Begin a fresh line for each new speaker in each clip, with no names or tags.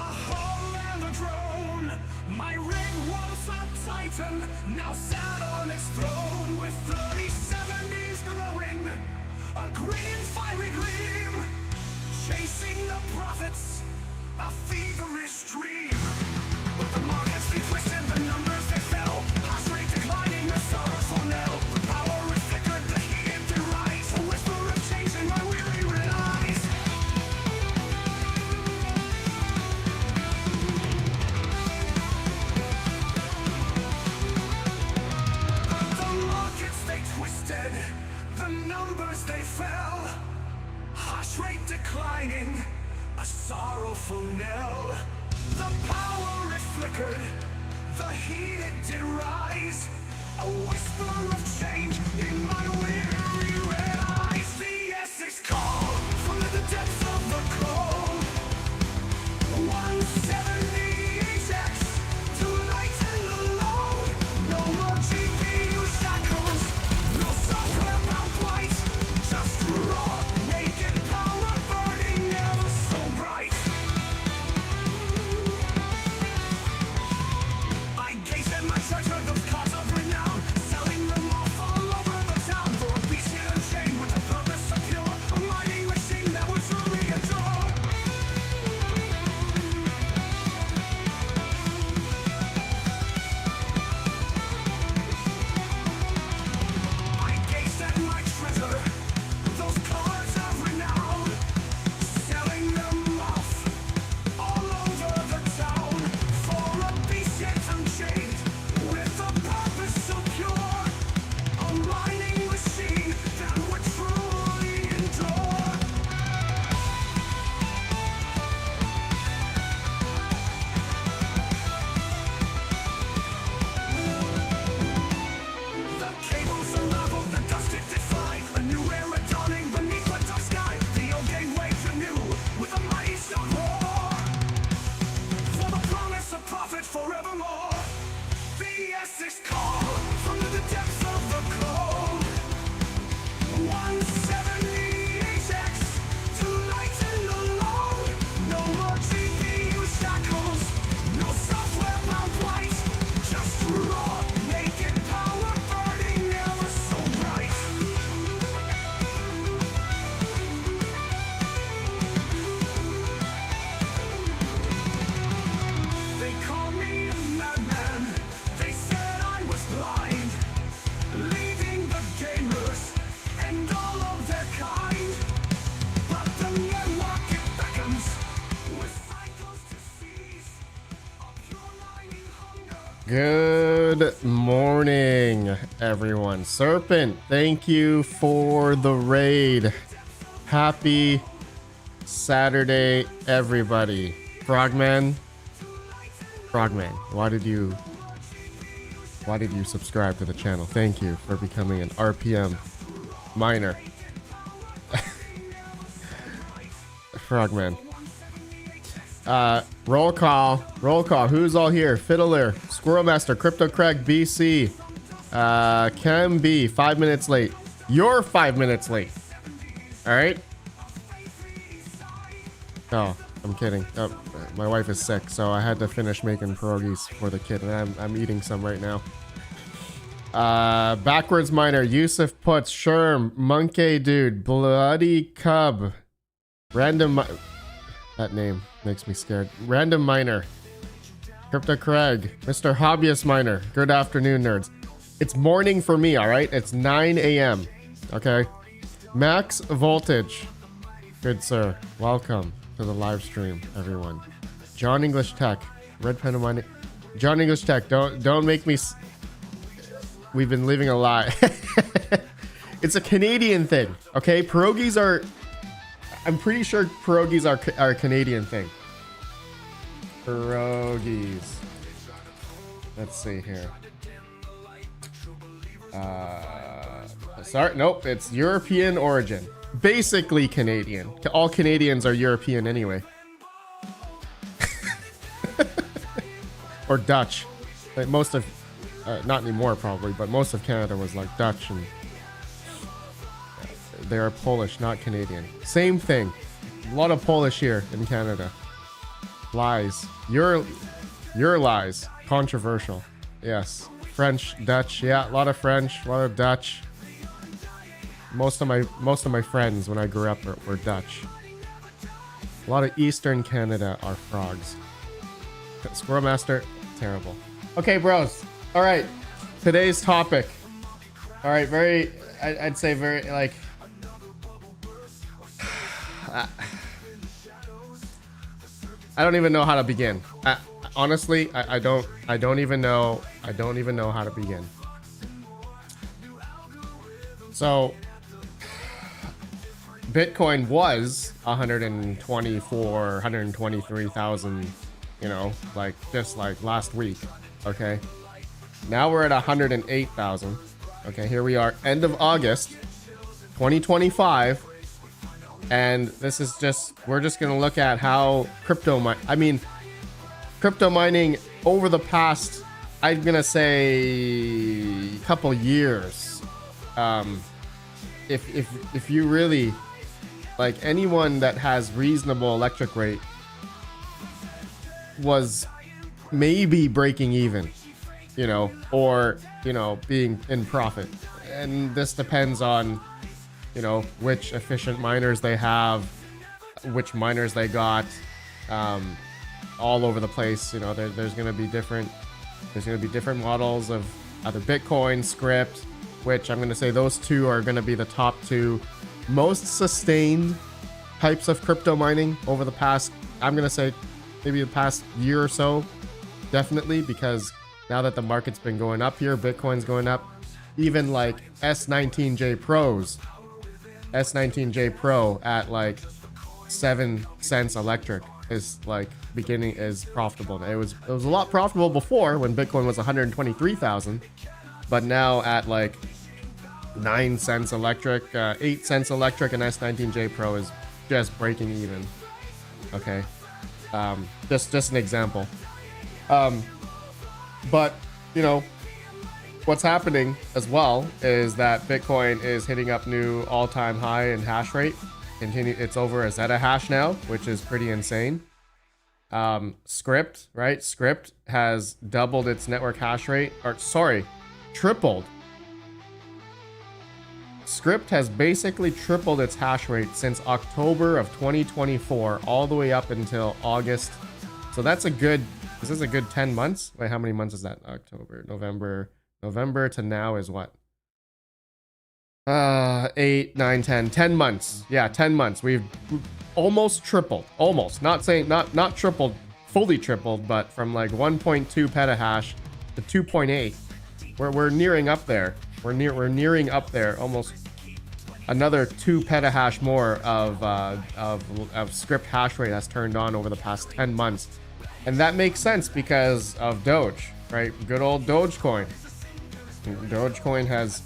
hull and a drone. My ring was a titan, now sat on its throne with 3070s glowing, a green fiery gleam, chasing the profits, a feverish dream. But the markets they twisted, the numbers they fell, hash rate declining, a sorrowful knell. The power it flickered, the heat it derides, a whisper of change in my weary red eyes. The markets they twisted, the numbers they fell, hash rate declining, a sorrowful knell. The power it flickered, the heat it did rise, a whisper of change in my weary red eyes. The ASIC call from the depths of the cold. 178X, too late and alone. No more GPU shackles, no software bound white, just raw, naked power burning ever so bright. I gaze at my treasure, those cards of renown, selling them off all over the town for a piece here and chain with a purpose secure, a mining machine that would truly adore. I gazed at my treasure, those cards of renown, selling them off all over the town for a piece yet unchained, with a purpose so pure, a mining machine that would truly endure. The cables unraveled, the dust it defied, a new era dawning beneath the dark sky. The old game waved anew with a mighty stone roar, for the promise of profit forevermore. The ASIC call from the depths of the cold. 178X, too late and alone. No more GPU shackles, no software bound white, just raw, naked power burning ever so bright. They call me a madman, they said I was blind, leading the gamers and all of their kind. But the new market beckons with cycles to seize a pure mining hunger.
Good morning, everyone. Serpent, thank you for the raid. Happy Saturday, everybody. Frogman, why did you subscribe to the channel? Thank you for becoming an RPM miner. Frogman. Roll call. Who's all here? Fiddler, Squirrel Master, Crypto Craig, BC, Cam B, 5 minutes late. You're 5 minutes late. All right. Oh, I'm kidding. Oh, my wife is sick, so I had to finish making pierogies for the kid, and I'm eating some right now. Backwards Miner, Yusuf Putz, Sherm, Monkey Dude, Bloody Cub, that name makes me scared. Random Miner, Crypto Craig, Mr. Hobbyist Miner. Good afternoon, nerds. It's morning for me, all right? It's 9 a.m. Okay. Max Voltage, good sir. Welcome to the live stream, everyone. John English Tech, RedPandaMining. John English Tech, don't make me. We've been living a lie. It's a Canadian thing, okay? Pierogies are. I'm pretty sure pierogies are a Canadian thing. Pierogies. Let's see here. Sorry, nope, it's European origin. Basically Canadian. All Canadians are European anyway. Or Dutch. Like most of, not anymore probably, but most of Canada was like Dutch, and they are Polish, not Canadian. Same thing. A lot of Polish here in Canada. Lies. Your lies. Controversial. Yes. French, Dutch. Yeah, a lot of French, a lot of Dutch. Most of my friends when I grew up were Dutch. A lot of Eastern Canada are frogs. Squirrel Master, terrible. Okay, bros. All right. Today's topic. All right, I'd say very like I don't even know how to begin. Honestly, I don't even know how to begin. So Bitcoin was 123,000, you know, like just like last week. Okay. Now we're at 108,000. Okay, here we are, end of August 2025. And this is we're just gonna look at how crypto mining over the past, I'm gonna say, couple years. If you really, like, anyone that has reasonable electric rate was maybe breaking even, you know, or, you know, being in profit. And this depends on, you know, which efficient miners they have, which miners they got, all over the place. You know, there's going to be different models of either Bitcoin, Scrypt, which I'm going to say those two are going to be the top two most sustained types of crypto mining over the past, I'm going to say maybe the past year or so, definitely, because now that the market's been going up here, Bitcoin's going up, even like S19J Pro at like 7 cents electric is like is profitable. It was a lot profitable before when Bitcoin was 123,000, but now at like 9 cents electric, 8 cents electric, and S19J Pro is just breaking even. Okay, just an example. But you know, what's happening as well is that Bitcoin is hitting up new all-time high in hash rate. It's over a zettahash now, which is pretty insane. Scrypt, right? Scrypt has doubled its network hash rate, or sorry, tripled. Scrypt has basically tripled its hash rate since October of 2024 all the way up until August. So that's a good, this is a good 10 months. Wait, how many months is that? October, November to now is what? 8, 9, 10 months. Yeah, 10 months. We've almost tripled. Almost. Not tripled, fully tripled, but from like 1.2 petahash to 2.8. We're nearing up there. We're nearing up there. Almost another 2 petahash more of Scrypt hash rate has turned on over the past 10 months. And that makes sense because of Doge, right? Good old Dogecoin. Dogecoin has,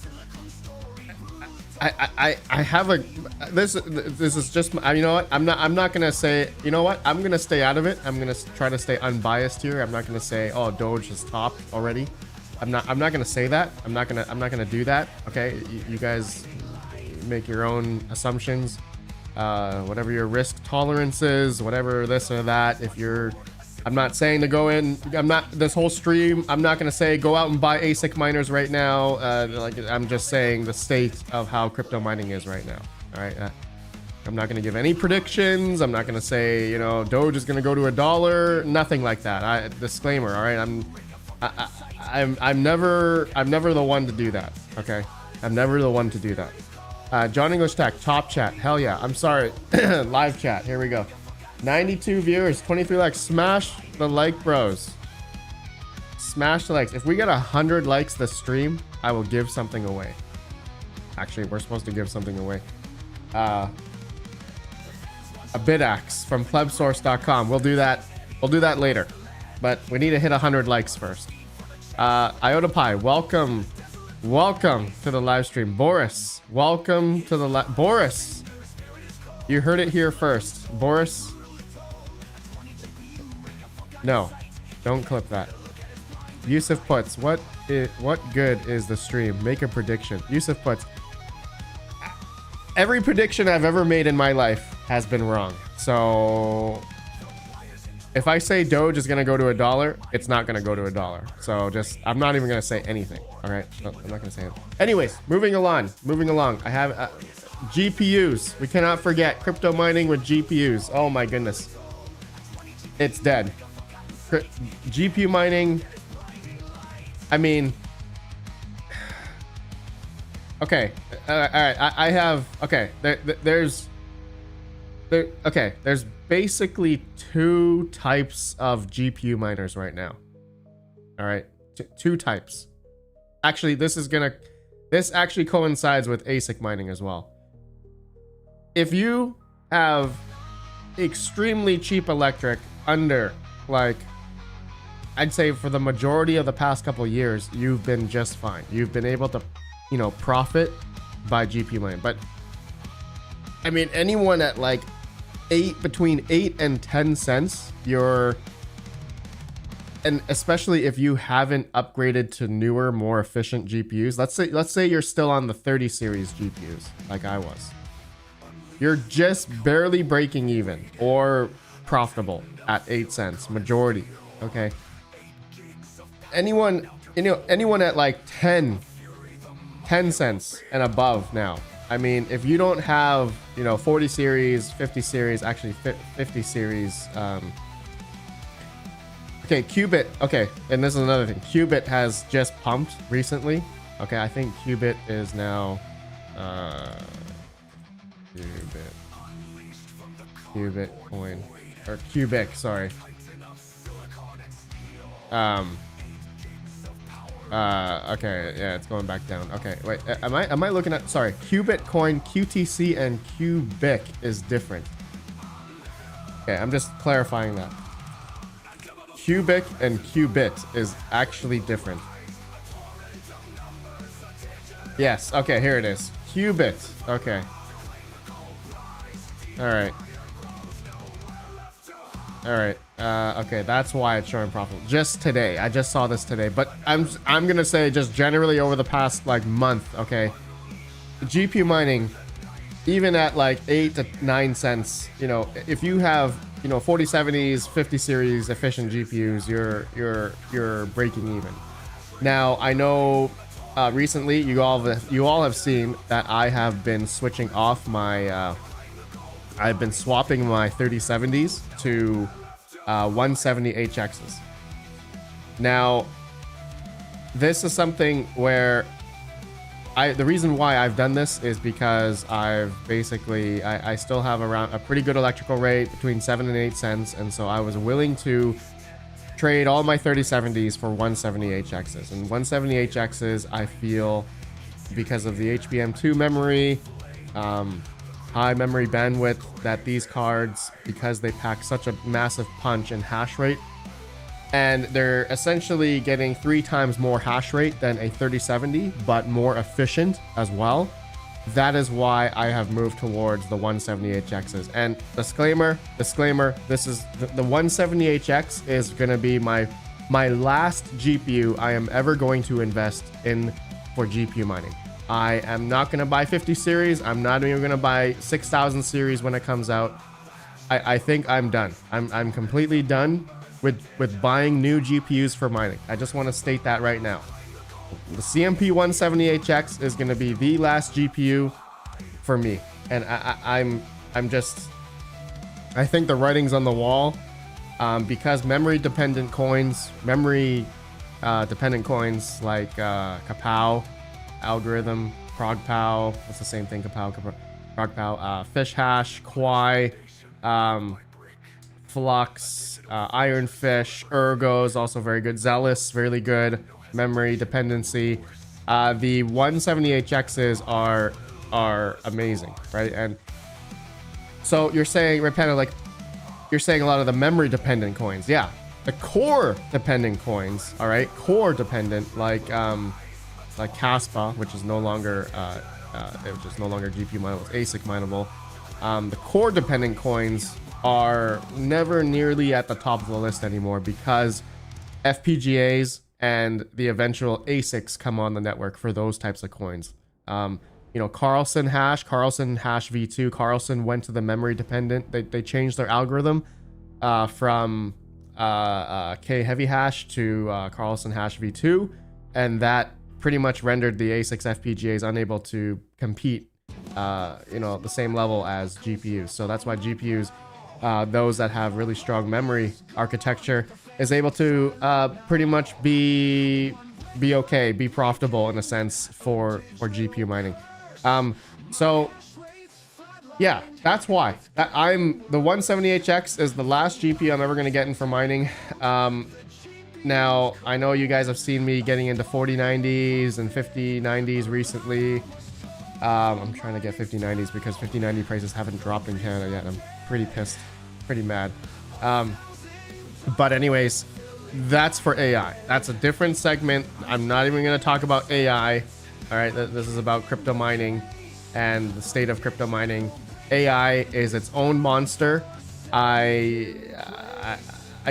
I have a, this is just, you know what, I'm not gonna say, you know what, I'm gonna stay out of it. I'm gonna try to stay unbiased here. I'm not gonna say, oh, Doge is top already. I'm not gonna say that. I'm not gonna do that. Okay, you guys make your own assumptions, whatever your risk tolerance is, whatever this or that. If you're, I'm not saying to go in, this whole stream, I'm not going to say go out and buy ASIC miners right now. Like, I'm just saying the state of how crypto mining is right now. All right. I'm not going to give any predictions. I'm not going to say, you know, Doge is going to go to $1. Nothing like that. Disclaimer. All right. I'm never the one to do that. Okay. I'm never the one to do that. John English Tech, top chat. Hell yeah. I'm sorry. Live chat. Here we go. 92 viewers, 23 likes. Smash the like, bros. Smash the likes. If we get 100 likes this stream, I will give something away. Actually, we're supposed to give something away. A bidaxe from plebsource.com. We'll do that later. But we need to hit 100 likes first. Iota Pi, welcome to the live stream. Boris, welcome to the Boris, you heard it here first. Boris, no, don't clip that. Yusuf puts, what good is the stream? Make a prediction. Yusuf puts, every prediction I've ever made in my life has been wrong. So If I say Doge is gonna go to $1, it's not gonna go to $1. So just, I'm not even gonna say anything. All right, no, I'm not gonna say anything. Anyways, moving along. I have GPUs. We cannot forget crypto mining with GPUs. Oh my goodness, it's dead. GPU mining. I mean, okay, all right. I have okay. There's basically two types of GPU miners right now. All right, two types. Actually, this actually coincides with ASIC mining as well. If you have extremely cheap electric under, like, I'd say for the majority of the past couple of years, you've been just fine. You've been able to, profit by GPU mining. But I mean, anyone at like between 8 and 10 cents, and especially if you haven't upgraded to newer, more efficient GPUs. Let's say you're still on the 30 series GPUs, like I was. You're just barely breaking even or profitable at 8 cents, majority. Okay. Anyone at like 10 cents and above now. I mean, if you don't have, 40 series, 50 series, actually 50 series, okay, Qubit, okay, and this is another thing. Qubit has just pumped recently. Okay, I think Qubit is now, Qubit coin, or Cubic, sorry. Okay, yeah, it's going back down. Okay, wait, am I looking at, sorry, Qubit coin, QTC and Cubic is different. Okay, I'm just clarifying that. Cubic and Qubit is actually different. Yes, okay, here it is. Qubit, okay. Alright. Alright, okay, that's why it's showing profit. Just today, I just saw this today, but I'm gonna say just generally over the past like month, okay, GPU mining, even at like 8 to 9 cents, if you have 4070s, 50 series efficient GPUs, you're breaking even. Now I know recently you all have seen that I have been switching off my I've been swapping my 3070s to 170 HXs. Now, this is something where the reason why I've done this is because I've basically, I still have around a pretty good electrical rate between 7 and 8 cents. And so I was willing to trade all my 3070s for 170 HXs. And 170 HXs, I feel, because of the HBM2 memory, high memory bandwidth, that these cards, because they pack such a massive punch and hash rate, and they're essentially getting 3 times more hash rate than a 3070, but more efficient as well. That is why I have moved towards the 170 HXs. And disclaimer, this is the 170 HX is going to be my last GPU I am ever going to invest in for GPU mining. I am not going to buy 50 series. I'm not even going to buy 6000 series when it comes out. I think I'm done. I'm completely done with buying new GPUs for mining. I just want to state that right now. The CMP 170HX is going to be the last GPU for me. And I think the writing's on the wall, because memory dependent coins like Kapow, Algorithm, ProgPow, that's the same thing, ProgPow, Fish Hash, Kwai, Flux, Ironfish, Ergo is also very good, Zealous, really good, memory dependency. The 170HXs are amazing, right? And so you're saying, RedPanda, like, you're saying a lot of the memory dependent coins, yeah. The core dependent coins, all right, core dependent, like Caspa, which is no longer GPU mineable, it's ASIC mineable. The core dependent coins are never nearly at the top of the list anymore, because FPGAs and the eventual ASICs come on the network for those types of coins. Carlson Hash V2, Carlson went to the memory dependent. They changed their algorithm from K heavy hash to Carlson hash v2, and that pretty much rendered the ASICs FPGAs unable to compete the same level as GPUs. So that's why GPUs, those that have really strong memory architecture, is able to pretty much be okay, be profitable in a sense for GPU mining. So yeah, that's why the 178X is the last GPU I'm ever going to get in for mining. Now I know you guys have seen me getting into 4090s and 5090s recently. I'm trying to get 5090s because 5090 prices haven't dropped in Canada yet. I'm pretty pissed, pretty mad. But anyways, that's for AI. That's a different segment. I'm not even going to talk about AI. All right, this is about crypto mining and the state of crypto mining. AI is its own monster. I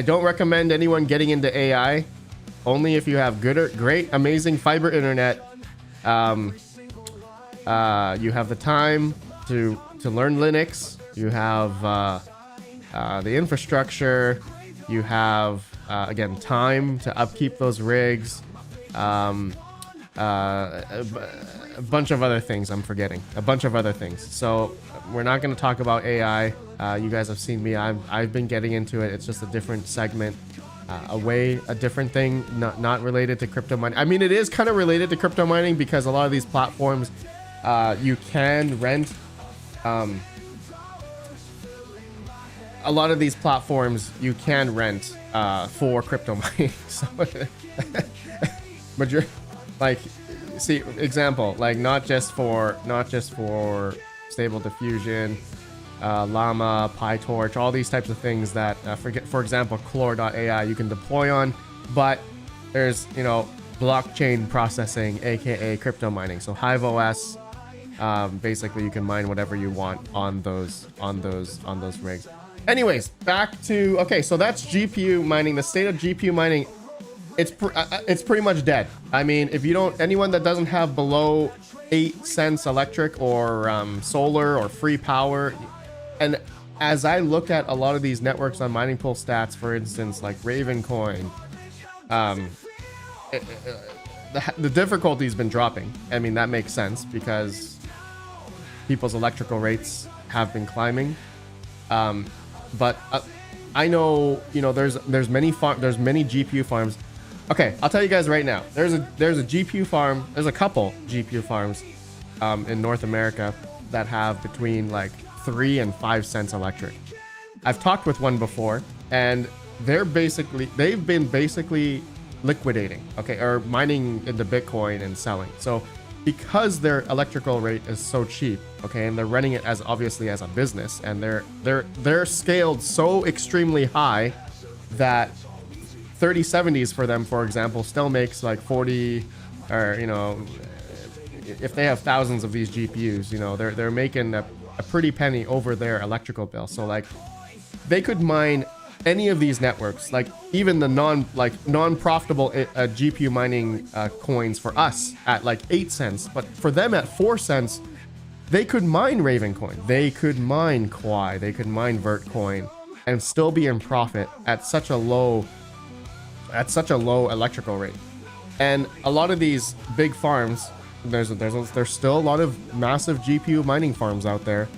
don't recommend anyone getting into AI. Only if you have great, amazing fiber internet. You have the time to learn Linux. You have the infrastructure. You have again time to upkeep those rigs. A bunch of other things I'm forgetting. A bunch of other things. So we're not going to talk about AI. You guys have seen me. I've been getting into it. It's just a different segment, a different thing, not related to crypto mining. I mean, it is kind of related to crypto mining because a lot of these platforms, you can rent. A lot of these platforms you can rent for crypto mining. So, but you're like, see, example, like not just for Stable Diffusion, Llama, PyTorch, all these types of things that for example, Chlor.ai you can deploy on, but there's blockchain processing, aka crypto mining. So Hive OS, basically you can mine whatever you want on those rigs. Anyways, back to okay. So that's GPU mining. The state of GPU mining, it's pretty much dead. I mean, if you don't, anyone that doesn't have below 8 cents electric or solar or free power, and as I look at a lot of these networks on mining pool stats, for instance, like Ravencoin, the difficulty's been dropping. I mean, that makes sense because people's electrical rates have been climbing. But I know, there's many GPU farms. Okay, I'll tell you guys right now. There's a GPU farm. There's a couple GPU farms in North America that have between like 3 and 5 cents electric. I've talked with one before, and they've been liquidating, okay, or mining into Bitcoin and selling. So because their electrical rate is so cheap, okay, and they're running it as obviously as a business, and they're scaled so extremely high that 3070s for them, for example, still makes like 40, or if they have thousands of these GPUs, they're making a pretty penny over their electrical bill. So like they could mine any of these networks, like even the non-profitable GPU mining coins for us at like 8 cents, but for them at 4 cents, they could mine Ravencoin, they could mine Quai, they could mine Vertcoin, and still be in profit at such a low electrical rate. And a lot of these big farms, there's still a lot of massive GPU mining farms out there.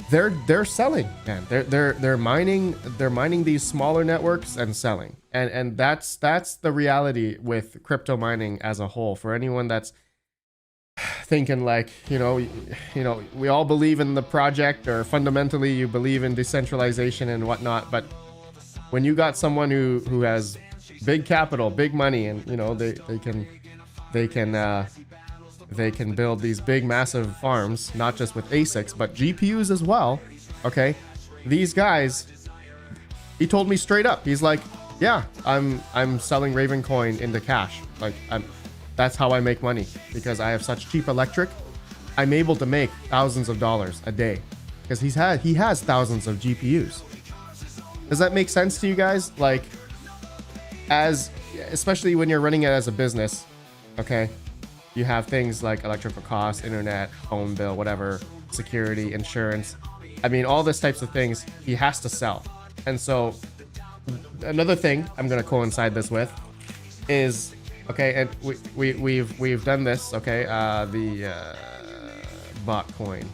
They're selling, man. They're mining these smaller networks and selling. And that's the reality with crypto mining as a whole. For anyone that's thinking like, we all believe in the project, or fundamentally you believe in decentralization and whatnot, but when you got someone who has big capital, big money, and they can build these big massive farms, not just with ASICs but GPUs as well, okay, these guys, he told me straight up, he's like, yeah, I'm selling Ravencoin into cash, like that's how I make money, because I have such cheap electric. I'm able to make thousands of dollars a day because he has thousands of GPUs. Does that make sense to you guys? Like, especially when you're running it as a business, okay, you have things like electrical costs, internet, phone bill, whatever, security, insurance. I mean, all these types of things he has to sell. And so another thing I'm gonna coincide this with is, okay, and we've done this, okay, the bot coin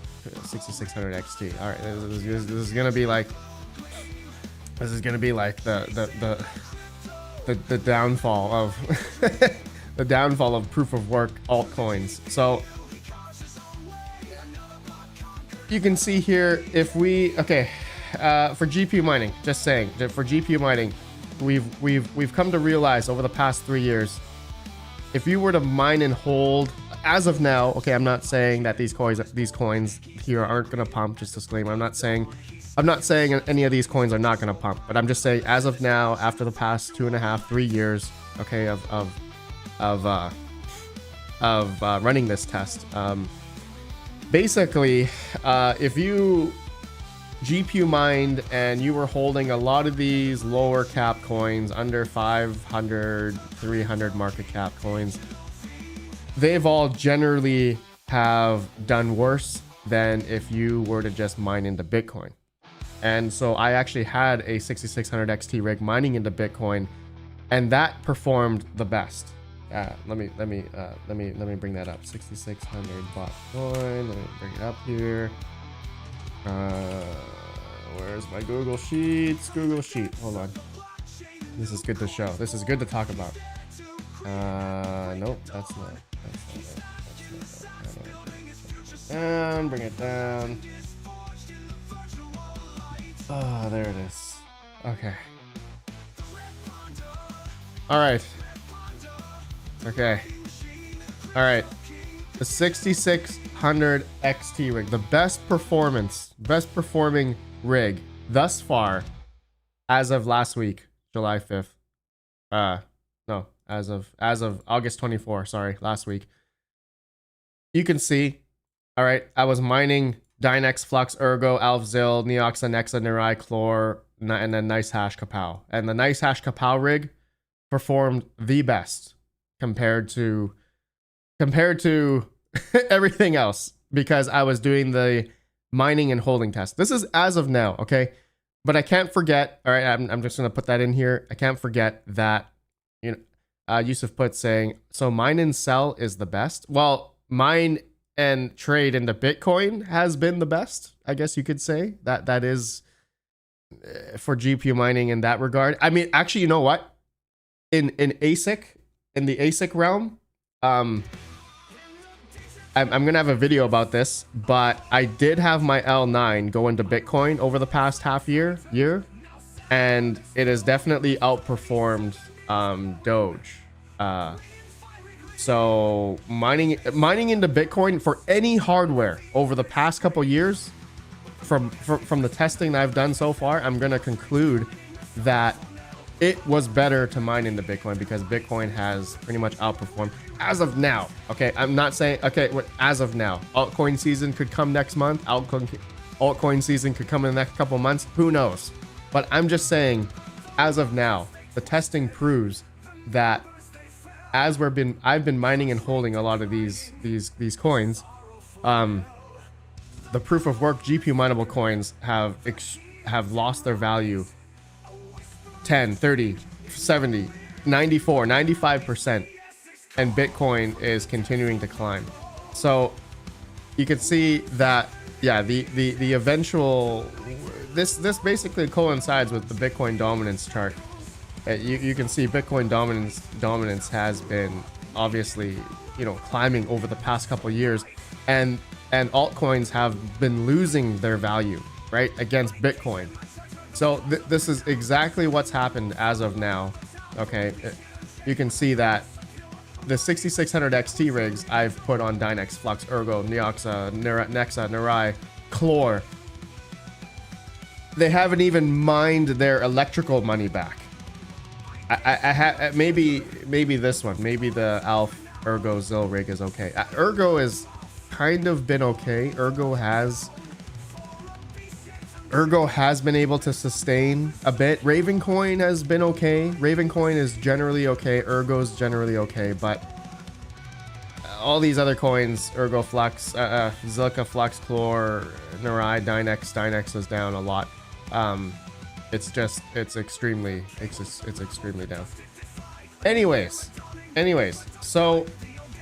6600 XT. All right, this is gonna be like the downfall of the downfall of proof of work altcoins. So you can see here, if we, okay, for GPU mining, just saying, for GPU mining, we've come to realize over the past 3 years, if you were to mine and hold as of now, okay, I'm not saying that these coins here aren't gonna pump, just disclaimer. I'm not saying any of these coins are not gonna pump, but I'm just saying as of now, after the past 2.5, 3 years, okay, of running this test, basically, if you GPU mined and you were holding a lot of these lower cap coins, under 500, 300 market cap coins, they've all generally have done worse than if you were to just mine into Bitcoin. And so I actually had a 6600 XT rig mining into Bitcoin, and that performed the best. Let me bring that up. 6600 bot coin. Let me bring it up here. Where's my Google Sheets? Google Sheet. Hold on. This is good to show. This is good to talk about. Nope, that's not it. Down, bring it down. Oh, there it is. Okay. All right. Okay. All right. The 6600 XT rig, the best performing rig thus far as of last week, July 5th. No, as of August 24, sorry, last week. You can see, all right, I was mining Dynex, Flux, Ergo, AlphaZil, Neoxa, Nexa, Nerai, Chlor, and then Nice Hash Kapow. And the Nice Hash Kapow rig performed the best compared to everything else, because I was doing the mining and holding test. This is as of now, okay? But I can't forget, all right, I'm just going to put that in here. I can't forget that, you know, Yusuf put saying, so mine and sell is the best. Well, mine and trade into Bitcoin has been the best, I guess you could say. That is for GPU mining in that regard. I mean, actually, you know what? In ASIC, in the ASIC realm, I'm gonna have a video about this, but I did have my L9 go into Bitcoin over the past half year, and it has definitely outperformed Doge. So mining into Bitcoin for any hardware over the past couple years, from the testing that I've done so far, I'm gonna conclude that it was better to mine into Bitcoin, because Bitcoin has pretty much outperformed as of now. Okay, I'm not saying, okay, as of now. Altcoin season could come next month. Altcoin season could come in the next couple months. Who knows? But I'm just saying, as of now, the testing proves that I've been mining and holding a lot of these coins. The proof of work GPU mineable coins have lost their value 10, 30, 70, 94, 95%, and Bitcoin is continuing to climb. So you can see that, yeah, the eventual, this basically coincides with the Bitcoin dominance chart. You can see Bitcoin dominance has been obviously, you know, climbing over the past couple of years, and altcoins have been losing their value, right, against Bitcoin. So this is exactly what's happened as of now. Okay, you can see that the 6600 XT rigs I've put on Dynex, Flux, Ergo, Neoxa, Nexa, Nerai, Chlor, they haven't even mined their electrical money back. I maybe this one, maybe the Alpha Ergo Zil rig is okay. Ergo is kind of been okay. Ergo has been able to sustain a bit. Ravencoin has been okay. Ravencoin is generally okay. Ergo's generally okay, but all these other coins, Ergo, Flux, Zilka, Flux, Chlor, Nerai, Dynex is down a lot. it's extremely down. Anyways, so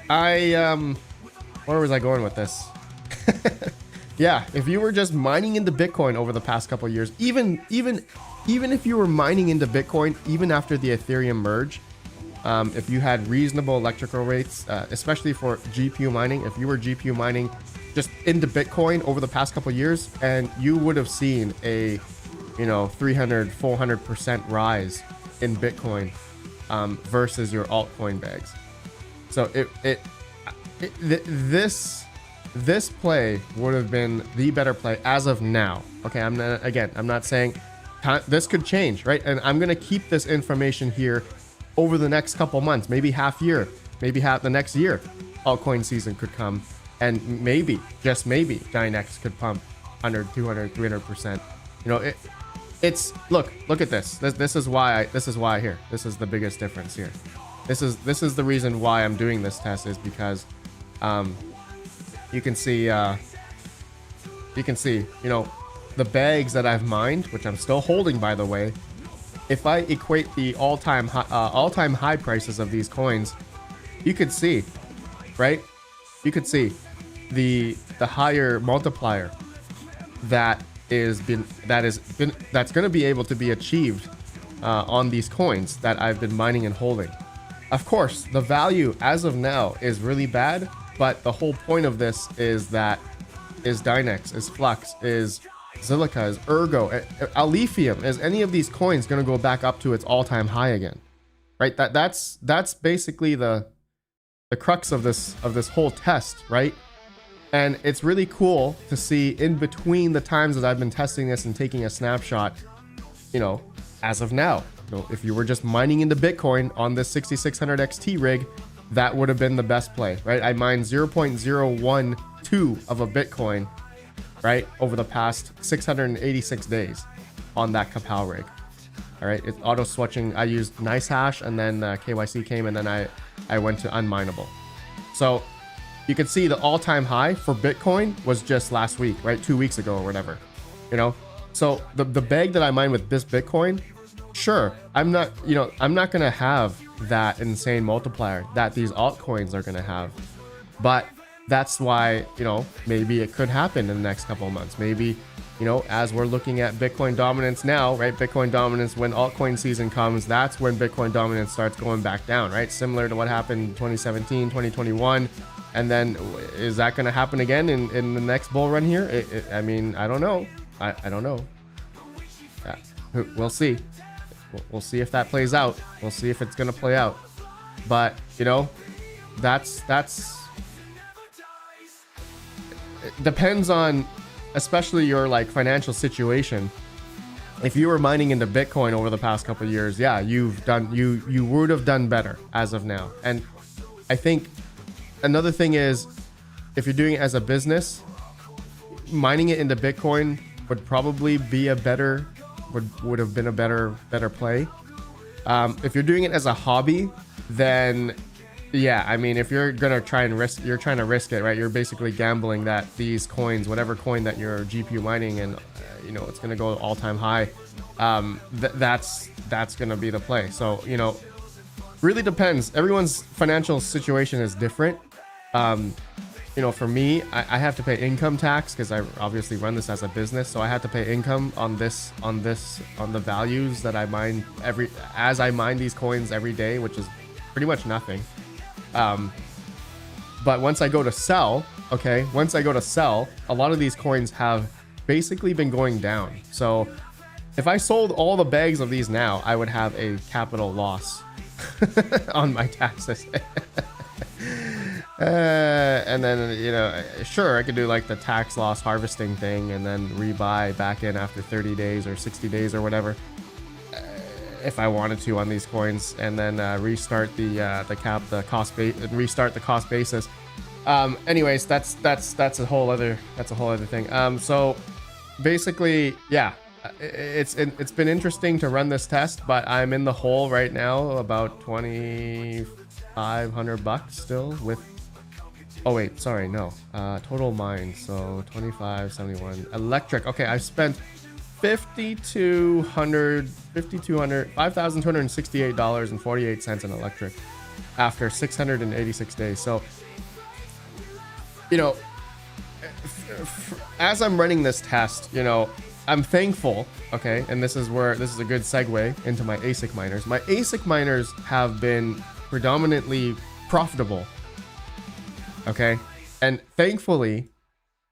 I where was I going with this? Yeah, if you were just mining into Bitcoin over the past couple of years, even if you were mining into Bitcoin even after the Ethereum merge, if you had reasonable electrical rates, especially for GPU mining, if you were GPU mining just into Bitcoin over the past couple of years, and you would have seen a 300-400% rise in Bitcoin versus your altcoin bags. So this play would have been the better play as of now. Okay, I'm not saying this could change, right? And I'm gonna keep this information here over the next couple months, maybe half year, maybe the next year. Altcoin season could come, and maybe, just maybe, Dynex could pump 100, 200, 300%. It's look at this. This is why here. This is the biggest difference here. This is the reason why I'm doing this test, is because you can see the bags that I've mined, which I'm still holding, by the way. If I equate the all-time high prices of these coins, you could see, right? You could see the higher multiplier that's going to be able to be achieved on these coins that I've been mining and holding. Of course, the value as of now is really bad, but the whole point of this is Dynex, is Flux, is Zilliqa, is Ergo, Alephium, is any of these coins going to go back up to its all-time high again, right? That's basically the crux of this whole test, right? And it's really cool to see in between the times that I've been testing this and taking a snapshot, as of now. If you were just mining into Bitcoin on this 6600 XT rig, that would have been the best play, right? I mined 0.012 of a Bitcoin, right, over the past 686 days on that Kapow rig. All right, it's auto switching. I used NiceHash, and then KYC came, and then I went to unminable. So you can see the all-time high for Bitcoin was just last week, right? 2 weeks ago or whatever, So the bag that I mined with this Bitcoin, sure, I'm not going to have that insane multiplier that these altcoins are going to have. But that's why, maybe it could happen in the next couple of months. Maybe, as we're looking at Bitcoin dominance now, right? Bitcoin dominance, when altcoin season comes, that's when Bitcoin dominance starts going back down, right? Similar to what happened in 2017, 2021. And then is that going to happen again in the next bull run here? I mean, I don't know. I don't know. We'll see. We'll see if that plays out. We'll see if it's going to play out. But, that's it depends on, especially your financial situation. If you were mining into Bitcoin over the past couple of years, yeah, you would have done better as of now. And I think another thing is, if you're doing it as a business, mining it into Bitcoin would probably be would have been a better play. If you're doing it as a hobby, then yeah, I mean, if you're gonna try and risk, you're trying to risk it, right? You're basically gambling that these coins, whatever coin that you're GPU mining, and it's gonna go all-time high. That's gonna be the play. So really depends. Everyone's financial situation is different. For me, I have to pay income tax because I obviously run this as a business, so I have to pay income on the values that I mine as I mine these coins every day, which is pretty much nothing. But once I go to sell, a lot of these coins have basically been going down. So if I sold all the bags of these now, I would have a capital loss on my taxes. And then, sure, I could do the tax loss harvesting thing and then rebuy back in after 30 days or 60 days or whatever, if I wanted to, on these coins, and then restart the cost basis. Anyways, that's a whole other thing. So basically, yeah, it's been interesting to run this test, but I'm in the hole right now, about $2,500 still with. Oh wait, sorry, no. Total mine, so 2571. Electric. Okay, I've spent $5,268.48 in electric after 686 days. So, you know, as I'm running this test, you know, I'm thankful, okay, and this is a good segue into my ASIC miners. My ASIC miners have been predominantly profitable, okay, and thankfully,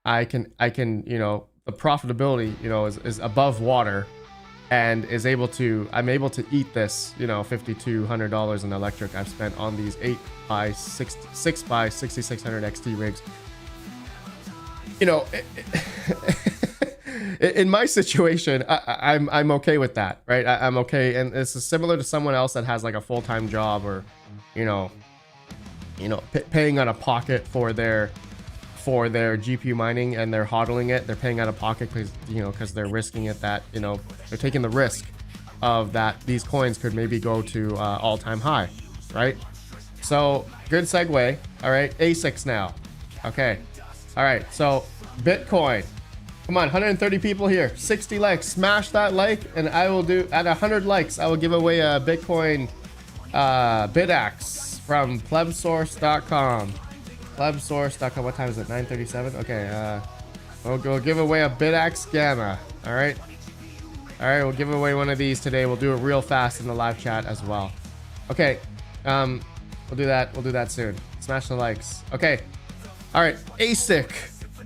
I can, you know, the profitability, you know, is above water, and I'm able to eat this, you know, $5,200 in electric I've spent on these 6x6600 XT rigs. You know, in my situation, I'm okay with that, right? I'm okay, and this is similar to someone else that has like a full-time job, or you know, paying out of pocket for their GPU mining, and they're hodling it. They're paying out of pocket because they're risking it. That, you know, they're taking the risk of that these coins could maybe go to all-time high, right? So good segue. All right, ASICs now. Okay. All right, so Bitcoin. Come on, 130 people here, 60 likes. Smash that like, and I will do, at 100 likes, I will give away a Bitcoin BitAxe from plebsource.com. Plebsource.com. What time is it? 9:37. Okay. We'll give away a BitAxe Gamma. All right. We'll give away one of these today. We'll do it real fast in the live chat as well. Okay. We'll do that. We'll do that soon. Smash the likes. Okay. All right. ASIC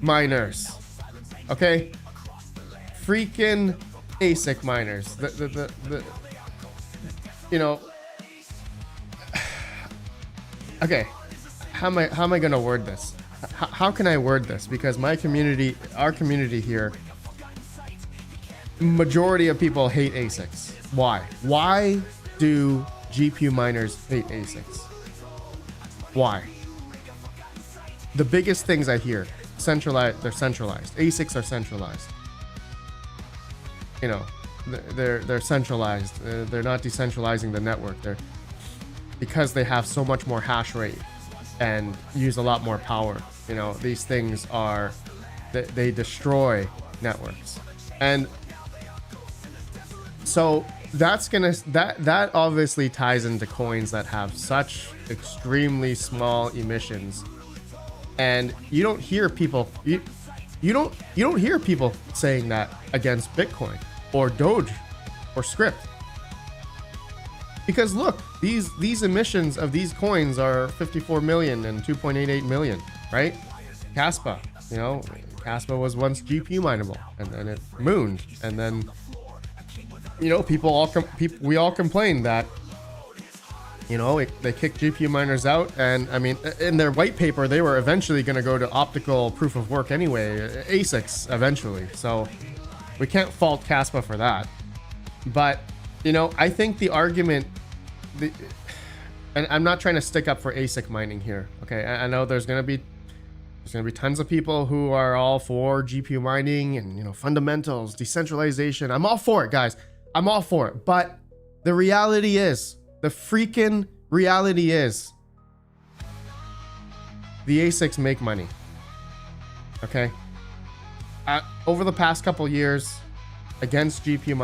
miners. Okay. Freaking ASIC miners. The you know. Okay. How am I gonna word this? How can I word this? Because our community here, majority of people hate ASICs. Why? Why do GPU miners hate ASICs? Why? The biggest things I hear, they're centralized. ASICs are centralized. You know, they're centralized. They're not decentralizing the network. Because they have so much more hash rate and use a lot more power. You know, these things they destroy networks. And so that obviously ties into coins that have such extremely small emissions. And you don't hear people you don't hear people saying that against Bitcoin or Doge or Scrypt. Because look, these emissions of these coins are 54 million and 2.88 million, right? Caspa, you know, Caspa was once GPU mineable, and then it mooned, and then, you know, we all complained that, you know, they kicked GPU miners out, and I mean, in their white paper, they were eventually going to go to optical proof of work anyway, ASICs eventually. So we can't fault Caspa for that, but. You know, I think the argument, and I'm not trying to stick up for ASIC mining here. Okay, I know there's gonna be tons of people who are all for GPU mining and, you know, fundamentals, decentralization. I'm all for it, guys. I'm all for it. But the reality is, the freaking reality is, the ASICs make money. Okay. Over the past couple years. Against GPU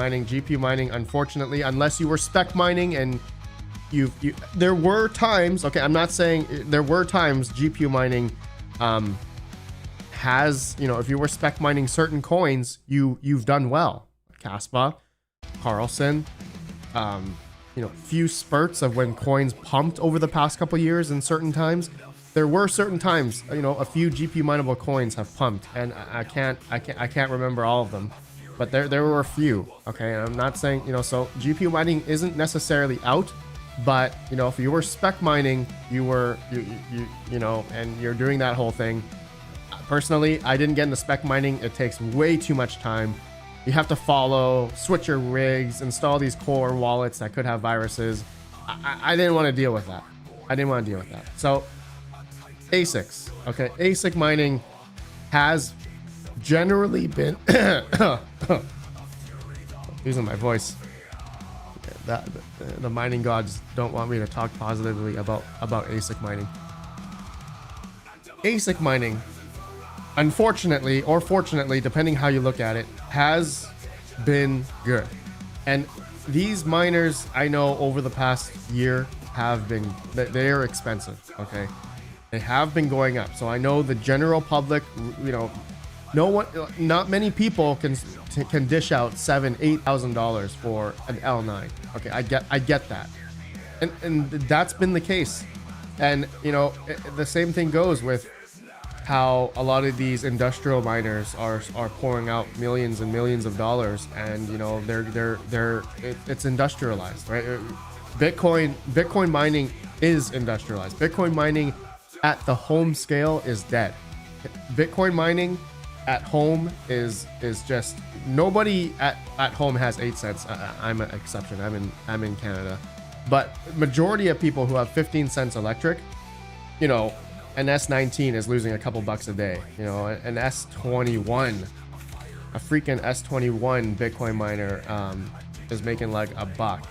mining, unfortunately, unless you were spec mining and there were times, okay, I'm not saying there were times GPU mining has, you know, if you were spec mining certain coins, you've done well. Caspa, Carlson, you know, few spurts of when coins pumped over the past couple years, and certain times there were certain times, you know, a few GPU mineable coins have pumped, and I can't remember all of them. But there were a few, okay? And I'm not saying, you know, so GPU mining isn't necessarily out, but, you know, if you were spec mining, you know, and you're doing that whole thing. Personally, I didn't get into spec mining. It takes way too much time. You have to follow, switch your rigs, install these core wallets that could have viruses. I didn't want to deal with that. So ASICs, okay? ASIC mining has generally been losing my voice. The mining gods don't want me to talk positively about ASIC mining. ASIC mining, unfortunately or fortunately, depending how you look at it, has been good. And these miners, I know over the past year have been, they're expensive. Okay. They have been going up. So I know the general public, you know, no one, not many people can dish out $7,000-8,000 for an L9. Okay. I get that. And that's been the case. And, you know, the same thing goes with how a lot of these industrial miners are pouring out millions and millions of dollars, and you know it's industrialized, right? Bitcoin mining is industrialized. Bitcoin mining at the home scale is dead. Bitcoin mining at home is just, nobody at home has 8 cents. I'm an exception. I'm in Canada, but majority of people who have 15 cents electric, you know, an S19 is losing a couple bucks a day. You know, an S21, a freaking S21 Bitcoin miner is making like a buck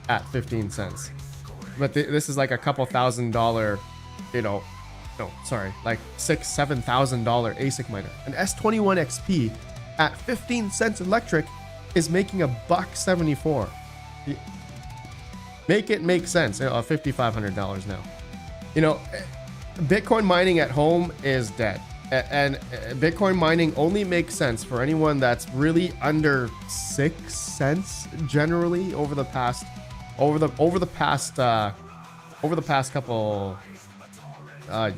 at 15 cents. But this is like a couple $1,000, you know, no, sorry, like $6,000-7,000 ASIC miner. An S21 XP at 15 cents electric is making a $1.74. Make it make sense. You know, $5,500 now. You know, Bitcoin mining at home is dead, and Bitcoin mining only makes sense for anyone that's really under 6 cents generally over the past couple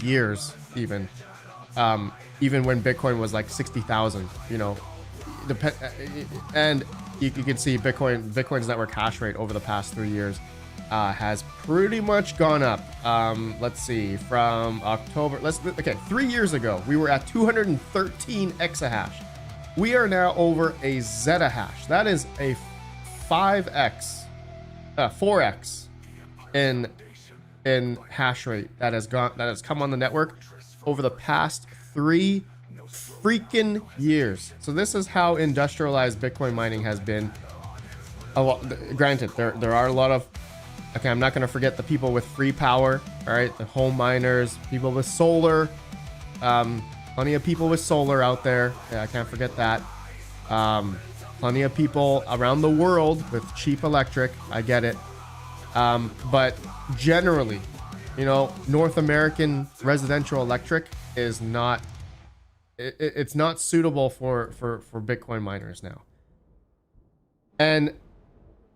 years, even when Bitcoin was like 60,000, you know, and you can see Bitcoin's network hash rate over the past 3 years has pretty much gone up. Let's see, from October, 3 years ago we were at 213 exahash. We are now over a zettahash. That is a 4x in hash rate that has come on the network over the past 3 freaking years. So this is how industrialized Bitcoin mining has been. Granted, there are a lot of, okay, I'm not going to forget the people with free power, all right? The home miners, people with solar, plenty of people with solar out there. Yeah, I can't forget that. Plenty of people around the world with cheap electric. I get it. But generally, you know, North American residential electric is not, it's not suitable for Bitcoin miners now. And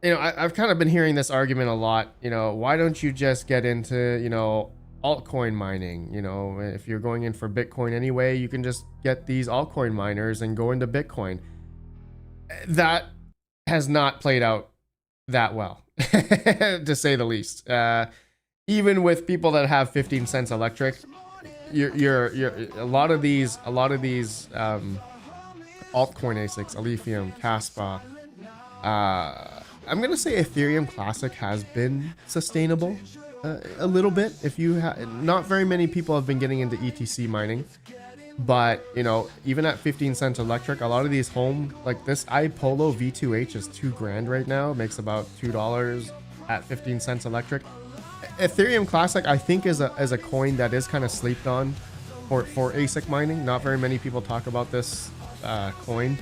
you know, I've kind of been hearing this argument a lot. You know, why don't you just get into, you know, altcoin mining? You know, if you're going in for Bitcoin anyway, you can just get these altcoin miners and go into Bitcoin. That has not played out that well, to say the least. Even with people that have 15 cents electric, you're a lot of these altcoin ASICs, Alephium, Caspa, I'm gonna say Ethereum Classic has been sustainable a little bit. If you not very many people have been getting into ETC mining, but you know, even at 15 cents electric, a lot of these home, like this iPolo V2H is $2,000 right now, makes about $2 at 15 cents electric. Ethereum Classic, I think, is a coin that is kind of slept on for ASIC mining. Not very many people talk about this coin.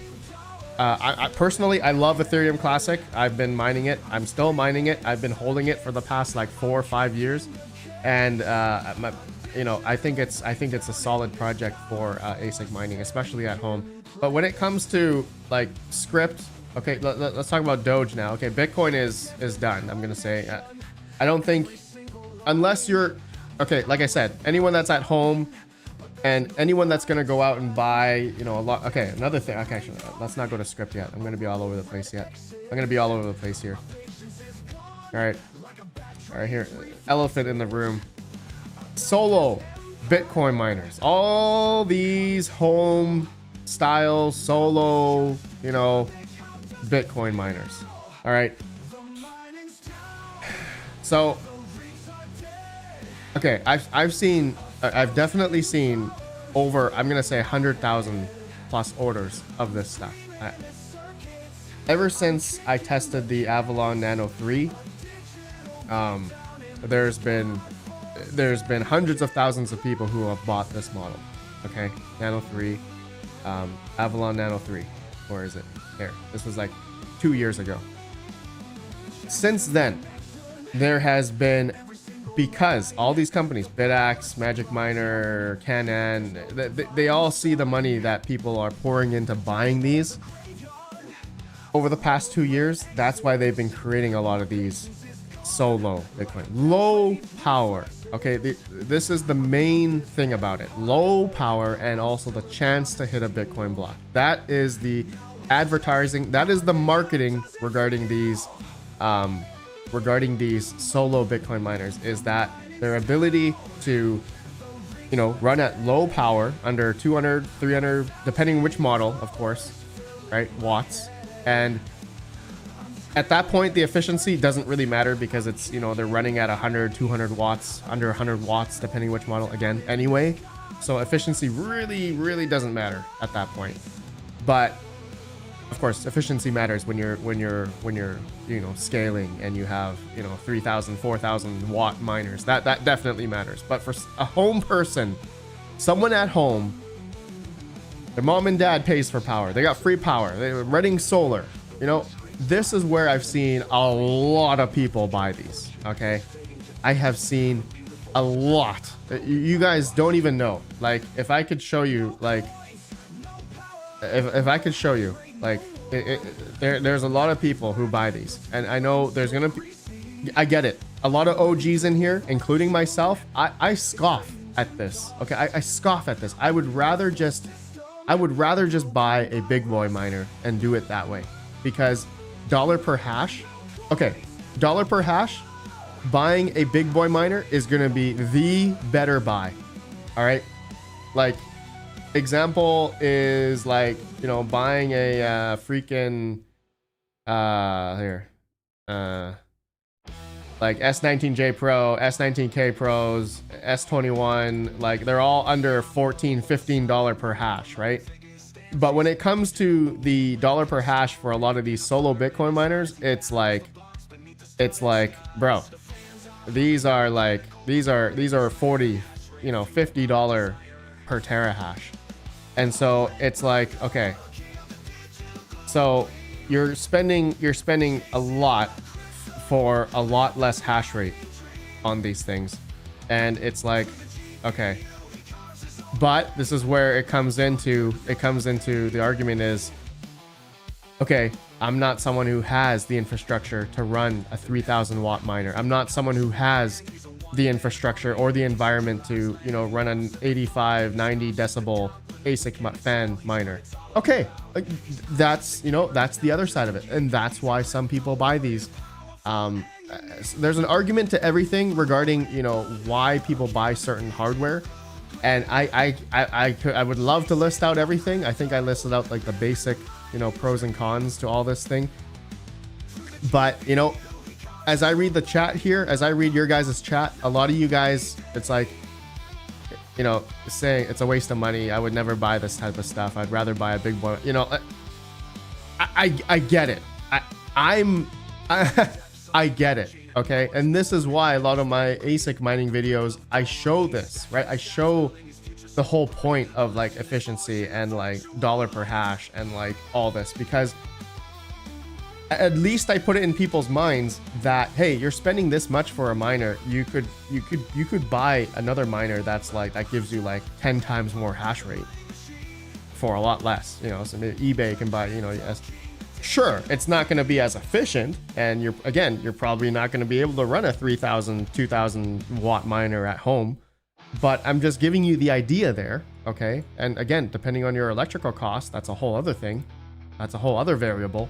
I personally, I love Ethereum Classic. I've been mining it. I'm still mining it. I've been holding it for the past like 4 or 5 years, and you know, I think it's a solid project for ASIC mining, especially at home. But when it comes to like Scrypt, okay, let's talk about Doge now. Okay, Bitcoin is done. I'm gonna say, I don't think, unless you're, okay, like I said, anyone that's at home. And anyone that's going to go out and buy, you know, a lot. Okay, another thing. Okay, actually, let's not go to Scrypt yet. I'm going to be all over the place yet. I'm going to be all over the place here. All right. All right, here. Elephant in the room. Solo Bitcoin miners. All these home style solo, you know, Bitcoin miners. All right. So, okay, I've definitely seen over, I'm gonna say 100,000 plus orders of this stuff. Ever since I tested the Avalon Nano 3, there's been hundreds of thousands of people who have bought this model. Okay, Nano 3, Avalon Nano 3, or is it? Here, this was like 2 years ago. Since then, there has been, because all these companies, BitAxe, Magic Miner, Canon, they all see the money that people are pouring into buying these over the past 2 years. That's why they've been creating a lot of these so low Bitcoin, low power. Okay, this is the main thing about it: low power, and also the chance to hit a Bitcoin block. That is the advertising, that is the marketing regarding these solo Bitcoin miners, is that their ability to, you know, run at low power, under 200, 300, depending which model, of course, right, watts. And at that point, the efficiency doesn't really matter, because it's, you know, they're running at 100, 200 watts, under 100 watts, depending which model, again, anyway. So efficiency really doesn't matter at that point. But of course, efficiency matters when you're you know, scaling and you have, you know, 3,000, 4,000 watt miners. That definitely matters. But for a home person, someone at home, their mom and dad pays for power. They got free power. They're running solar. You know, this is where I've seen a lot of people buy these. Okay, I have seen a lot. You guys don't even know. Like, if I could show you, like, if I could show you, like, there's a lot of people who buy these, and I know there's gonna be, I get it, a lot of OGs in here, including myself. I scoff at this. Okay, I scoff at this. I would rather just buy a big boy miner and do it that way, because dollar per hash, okay, dollar per hash, buying a big boy miner is gonna be the better buy. All right, like, example is, like, you know, buying a freaking like S19J Pro, S19K Pros, S21, like, they're all under $14-15 per hash, right? But when it comes to the dollar per hash for a lot of these solo Bitcoin miners, it's like, bro, these are 40, you know, $50 per terahash. And so it's like, okay, so you're spending a lot for a lot less hash rate on these things. And it's like, okay, but this is where it comes into the argument is, okay, I'm not someone who has the infrastructure to run a 3,000 watt miner. I'm not someone who has the infrastructure or the environment to, you know, run an 85, 90 decibel ASIC fan miner. Okay, that's, you know, that's the other side of it, and that's why some people buy these. There's an argument to everything regarding, you know, why people buy certain hardware, and I would love to list out everything. I think I listed out, like, the basic, you know, pros and cons to all this thing. But, you know, as I read the chat here, as I read your guys' chat, a lot of you guys, it's like, you know, saying it's a waste of money. I would never buy this type of stuff. I'd rather buy a big boy. You know, I get it. I get it. Okay. And this is why a lot of my ASIC mining videos, I show this, right? I show the whole point of, like, efficiency and, like, dollar per hash and, like, all this, because at least I put it in people's minds that, hey, you're spending this much for a miner. You could buy another miner that's, like, that gives you, like, 10 times more hash rate for a lot less. You know, so maybe eBay can buy, you know, sure, it's not going to be as efficient, and you're probably not going to be able to run a 3,000, 2,000 watt miner at home. But I'm just giving you the idea there, okay? And again, depending on your electrical cost, that's a whole other thing. That's a whole other variable.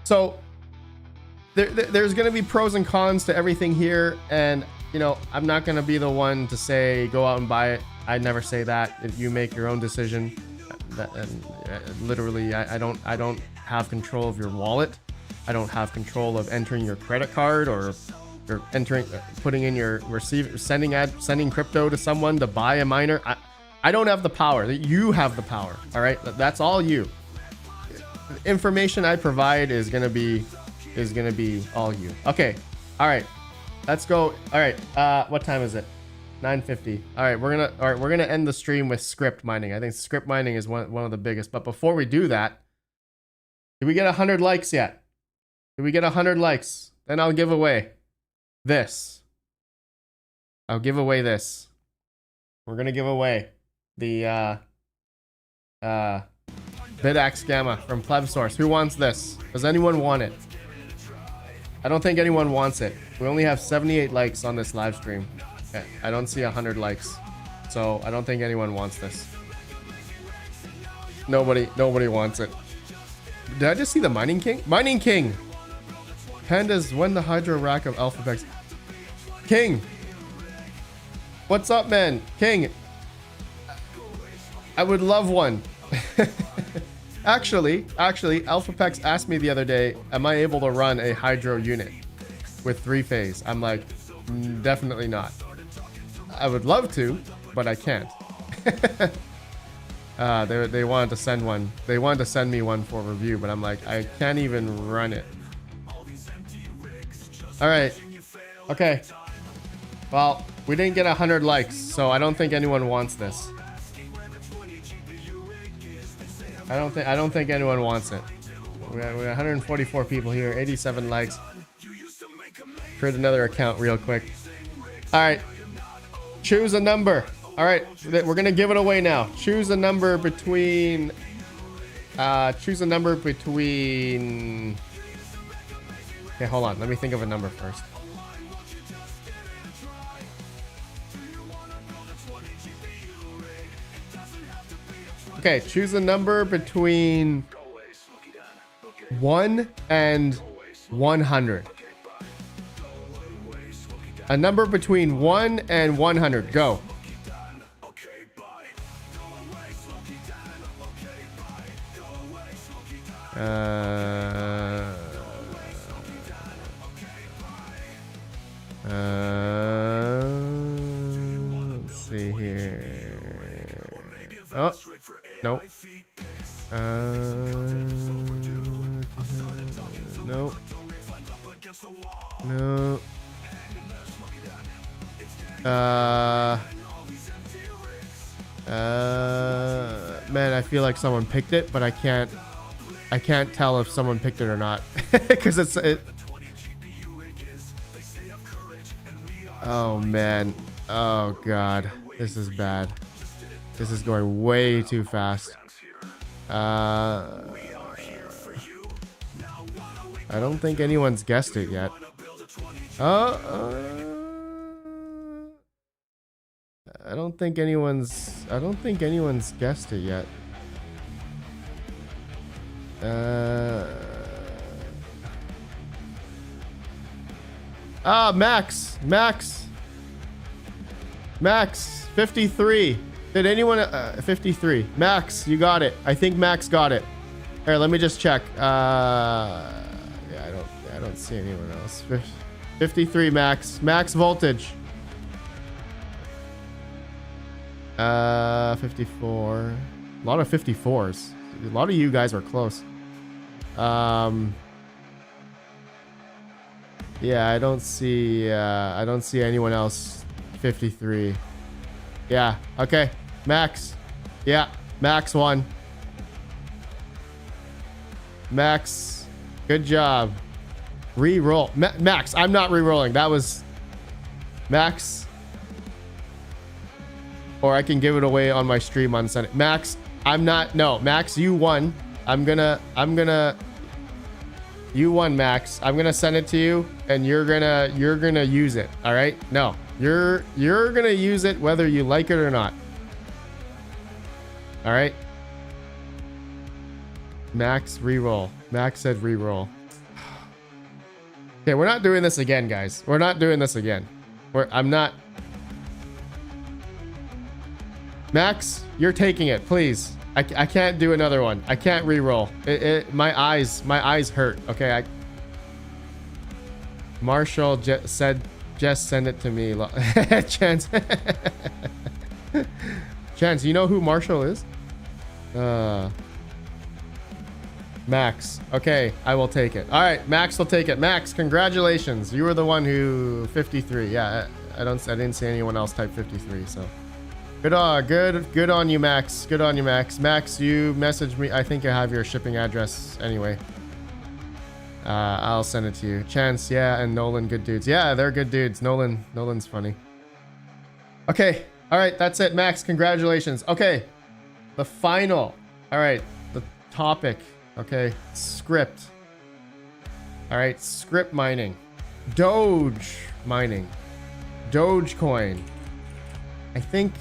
So there's going to be pros and cons to everything here. And, you know, I'm not going to be the one to say, go out and buy it. I never say that. If you make your own decision, literally, I don't have control of your wallet. I don't have control of entering your credit card, or putting in your sending crypto to someone to buy a miner. I don't have the power. You have the power. All right. That's all you. The information I provide is gonna be all you. Okay. All right. Let's go. All right. What time is it? 9:50. All right. We're gonna end the stream with Scrypt mining. I think Scrypt mining is one of the biggest. But before we do that, Did we get 100 likes yet? Did we get 100 likes? Then I'll give away this. I'll give away this. We're gonna give away the Bidax Gamma from Pleb Source. Who wants this? Does anyone want it? I don't think anyone wants it. We only have 78 likes on this live stream. I don't see 100 likes. So I don't think anyone wants this. Nobody wants it. Did I just see the Mining King? Mining King! Pandas won the Hydro rack of Alphabex. King! What's up, man? King! I would love one. Actually, Alphapex asked me the other day, am I able to run a Hydro unit with 3-phase? I'm like, definitely not. I would love to, but I can't. They wanted to send one. They wanted to send me one for review, but I'm like, I can't even run it. All right. Okay. Well, we didn't get 100 likes, so I don't think anyone wants this. I don't think anyone wants it. We're 144 people here, 87 likes. Create another account real quick. All right. Choose a number. All right, we're gonna give it away now. Choose a number between. Choose a number between. Okay, hold on. Let me think of a number first. Okay, choose a number between 1 and 100. A number between 1 and 100. Go. Let's see here. Oh, nope. Nope. No. Man, I feel like someone picked it, but I can't tell if someone picked it or not because it. Oh man. Oh god. This is bad. This is going way too fast. I don't think anyone's guessed it yet. I don't think anyone's guessed it yet. Max 53. Did anyone 53? Max, you got it. I think Max got it. Here, let me just check. Yeah, I don't see anyone else. 53 Max. Max voltage. 54. A lot of 54s. A lot of you guys are close. Yeah, I don't see anyone else 53. Yeah, okay. Max. Yeah, Max won. Max, good job. Re-roll. Max, I'm not re-rolling. That was Max. Or I can give it away on my stream on Sunday. Max, I'm not. No, Max, you won. You won, Max. I'm gonna send it to you, and you're gonna use it. All right? No, you're gonna use it whether you like it or not. All right? Max, re-roll. Max said re-roll. Okay, we're not doing this again, guys. We're not doing this again. I'm not. Max, you're taking it, please. I can't do another one. I can't re-roll. My eyes hurt. Okay, Marshall said, just send it to me. Chance. Chance, you know who Marshall is? Max. Okay, I will take it. All right, Max will take it. Max, congratulations. You were the one who 53. Yeah, I didn't see anyone else type 53, so Good on you, Max. Good on you, Max. Max, you messaged me. I think I have your shipping address anyway. I'll send it to you. Chance, yeah, and Nolan, good dudes. Yeah, they're good dudes. Nolan's funny. Okay, all right, that's it, Max. Congratulations. Okay, the final. All right, the topic. Okay, Scrypt. All right, Scrypt mining, Doge mining, Dogecoin. I think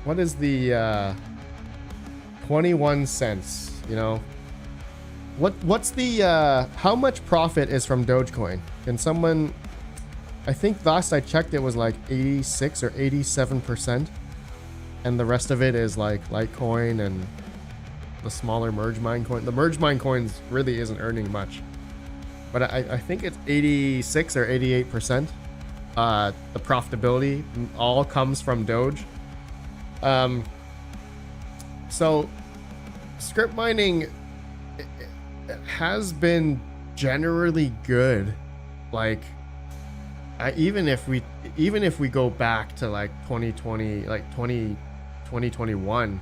what is the 21 cents? You know, what's the how much profit is from Dogecoin? Can someone? I think last I checked it was like 86 or 87%, and the rest of it is like Litecoin and the smaller merge mine coin. The merge mine coins really isn't earning much, but I think it's 86 or 88%. The profitability all comes from Doge. So Scrypt mining it has been generally good. Like even if we go back to like 2020, like 2021,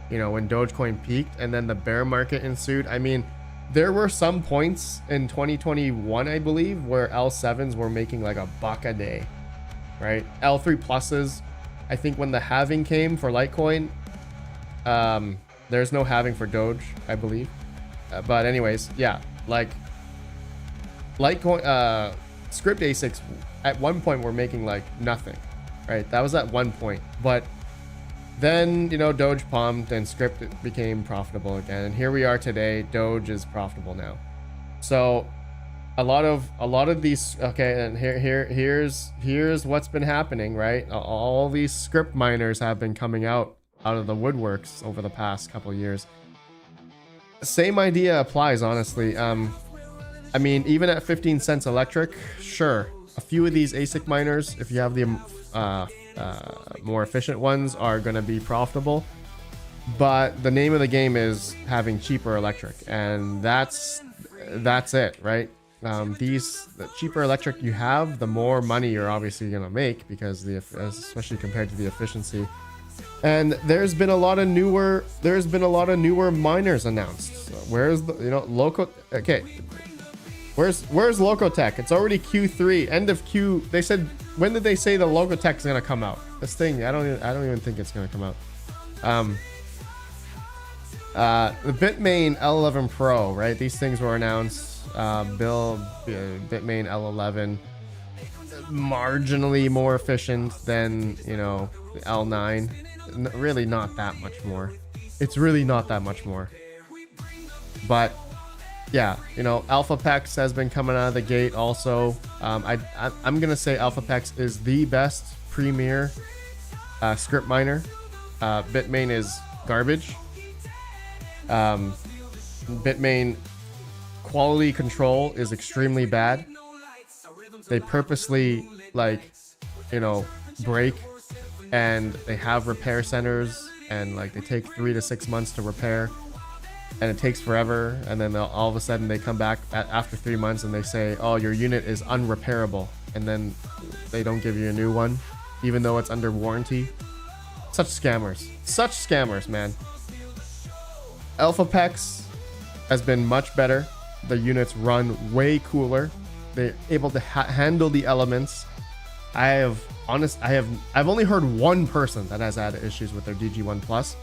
you know, when Dogecoin peaked and then the bear market ensued. I mean, there were some points in 2021, I believe, where L7s were making like $1 a day, right? L3 pluses, I think when the halving came for Litecoin, there's no halving for Doge, I believe. But anyways, yeah, like Litecoin, Scrypt ASICs at one point were making like nothing, right? That was at one point, but then, you know, Doge pumped and Scrypt became profitable again. And here we are today. Doge is profitable now. So a lot of these, okay, and here's what's been happening, right? All these Scrypt miners have been coming out of the woodworks over the past couple years. Same idea applies, honestly. I mean, even at 15 cents electric, sure, a few of these ASIC miners, if you have the more efficient ones, are going to be profitable, but the name of the game is having cheaper electric, and that's it, right? The cheaper electric you have, the more money you're obviously going to make, because especially compared to the efficiency. And there's been a lot of newer miners announced. So where's the, you know, okay, where's Locotech? It's already Q3, end of Q. They said, when did they say the Locotech is gonna come out? This thing, I don't even think it's gonna come out. The Bitmain L11 Pro, right? These things were announced. Bitmain L11, marginally more efficient than, you know, the L9. Really not that much more. It's really not that much more. But yeah, you know, AlphaPex has been coming out of the gate also. I'm gonna say AlphaPex is the best premier Scrypt miner. Bitmain is garbage. Bitmain quality control is extremely bad. They purposely, like, you know, break, and they have repair centers, and like they take 3 to 6 months to repair, and it takes forever, and then all of a sudden they come back after 3 months and they say, oh, your unit is unrepairable, and then they don't give you a new one even though it's under warranty. Such scammers, man. AlphaPex has been much better. The units run way cooler. They're able to handle the elements. I've only heard one person that has had issues with their DG1 Plus,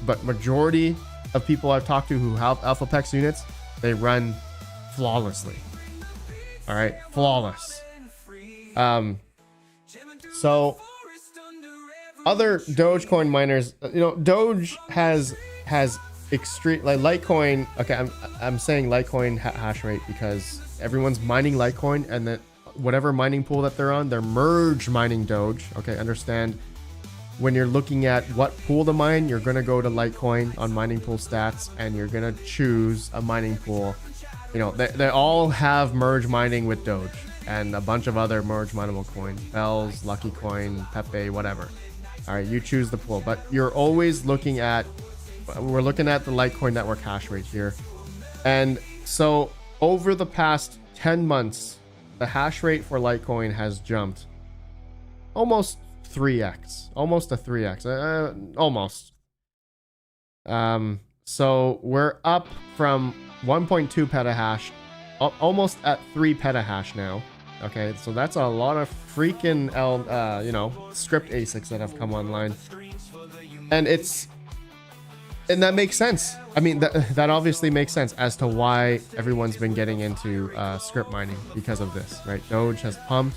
but majority of people I've talked to who have AlphaPex units, they run flawlessly. All right, flawless. So other Dogecoin miners, you know, Doge has extreme, like Litecoin. Okay, I'm saying Litecoin hash rate because everyone's mining Litecoin, and that whatever mining pool that they're on, they're merge mining Doge. Okay, understand, when you're looking at what pool to mine, you're gonna go to Litecoin on mining pool stats, and you're gonna choose a mining pool. You know, they all have merge mining with Doge and a bunch of other merge mineable coins, Bells, Lucky Coin, Pepe, whatever. All right, you choose the pool, but you're always looking at, we're looking at the Litecoin network hash rate here. And so over the past 10 months, the hash rate for Litecoin has jumped almost 3x, almost a 3x, almost. So we're up from 1.2 petahash, almost at 3 petahash now. Okay, so that's a lot of freaking Scrypt ASICs that have come online, and that makes sense. I mean, that obviously makes sense as to why everyone's been getting into Scrypt mining because of this, right? Doge has pumped,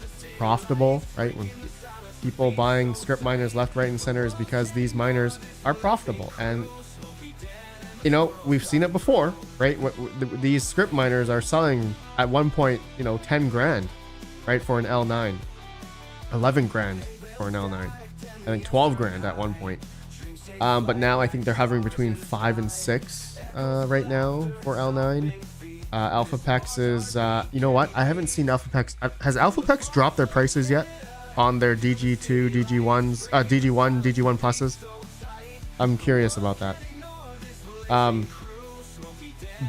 it's profitable, right? When people buying Scrypt miners left, right, and center is because these miners are profitable, and we've seen it before, right? These Scrypt miners are selling at one point, 10 grand, right, for an L9, 11 grand for an L9, I think 12 grand at one point. But now I think they're hovering between 5 and 6 right now for L9. AlphaPex is, you know what? I haven't seen AlphaPex. Has AlphaPex dropped their prices yet on their DG2, DG1s, DG1 pluses? I'm curious about that.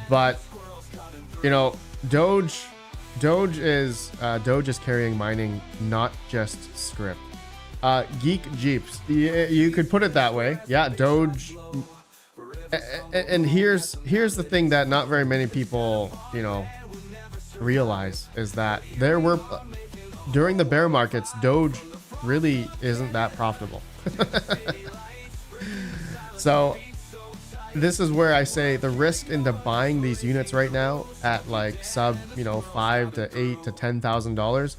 But Doge is carrying mining, not just Scrypt. Geek Jeeps, you could put it that way. Yeah, Doge. And here's the thing that not very many people realize is that there were during the bear markets, Doge really isn't that profitable. So this is where I say the risk into buying these units right now at like sub $5,000 to $8,000 to $10,000,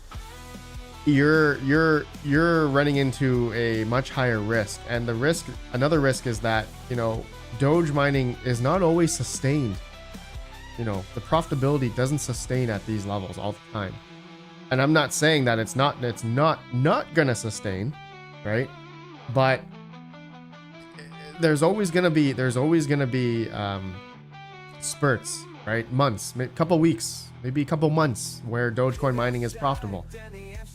you're running into a much higher risk. And another risk is that Doge mining is not always sustained. The profitability doesn't sustain at these levels all the time. And I'm not saying that it's not gonna sustain, right? But there's always gonna be spurts, right? Months, a couple weeks, maybe a couple months where Dogecoin mining is profitable.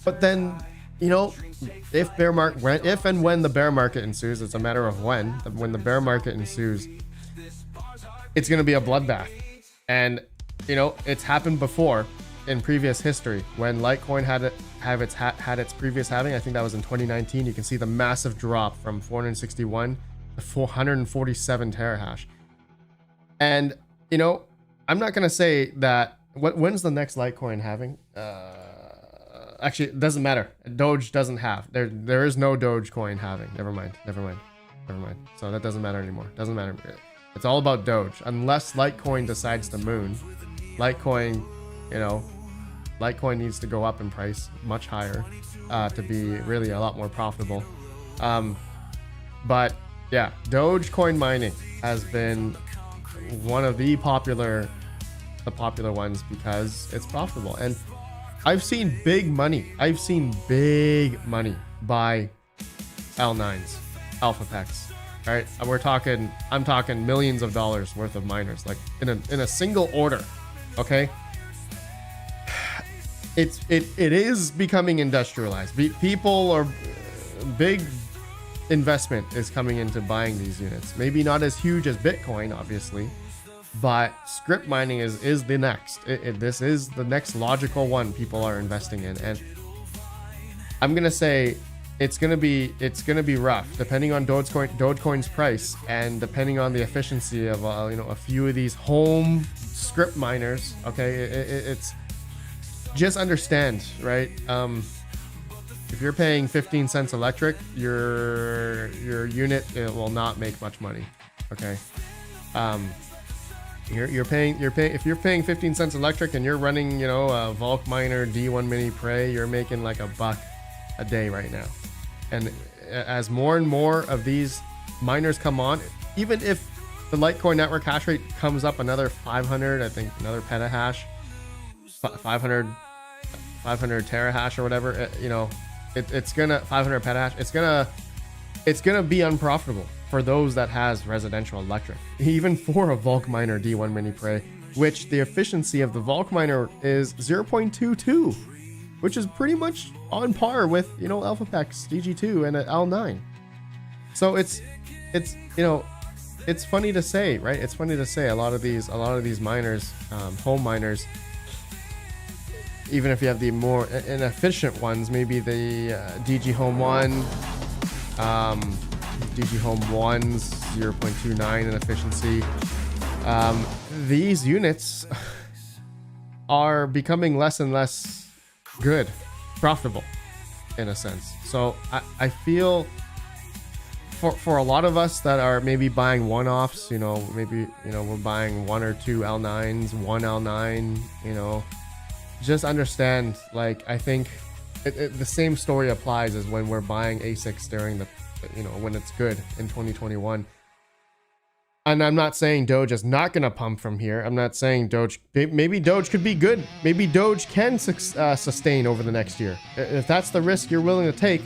But then, if and when the bear market ensues, it's a matter of when the bear market ensues, it's gonna be a bloodbath. And it's happened before in previous history when Litecoin had its previous halving. I think that was in 2019. You can see the massive drop from 461 to 447 terahash. And I'm not gonna say that. When's the next Litecoin halving? Actually, it doesn't matter. Doge doesn't have. There is no Dogecoin halving. Never mind. So that doesn't matter anymore. Doesn't matter. It's all about Doge. Unless Litecoin decides to moon, Litecoin needs to go up in price much higher to be really a lot more profitable. But yeah, Dogecoin mining has been one of the popular ones because it's profitable. And I've seen big money by L9s, AlphaPex. Right? I'm talking millions of dollars worth of miners, like in a single order. Okay. It is becoming industrialized. People are big investment is coming into buying these units. Maybe not as huge as Bitcoin, obviously, but Scrypt mining is the next. This is the next logical one people are investing in, and I'm gonna say it's gonna be rough depending on Dogecoin's price and depending on the efficiency of a few of these home Scrypt miners. Okay, it's just understand, right? If you're paying 15 cents electric, your unit, it will not make much money. Okay. You're paying if you're paying 15 cents electric and you're running, a Volk miner D1 mini Prey, you're making like $1 a day right now. And as more and more of these miners come on, even if the Litecoin network hash rate comes up another 500, I think another petahash, 500 terahash or whatever, it's gonna 500 petahash. It's gonna be unprofitable for those that has residential electric, even for a Volk miner D1 mini Prey, which the efficiency of the Volk miner is 0.22, which is pretty much on par with AlphaPex DG2 and an L9. So it's funny to say, right? It's funny to say a lot of these miners, home miners, even if you have the more inefficient ones, maybe the DG Home 1, DG Home 1's 0.29 in efficiency. These units are becoming less and less good, profitable in a sense. So I feel for a lot of us that are maybe buying one-offs, you know, maybe, you know, we're buying 1 or 2 L9s, 1 L9, you know, just understand, like, I think the same story applies as when we're buying ASICs during the, you know, when it's good in 2021. And I'm not saying Doge is not going to pump from here. I'm not saying Doge, maybe Doge could be good. Maybe Doge can sustain over the next year. If that's the risk you're willing to take,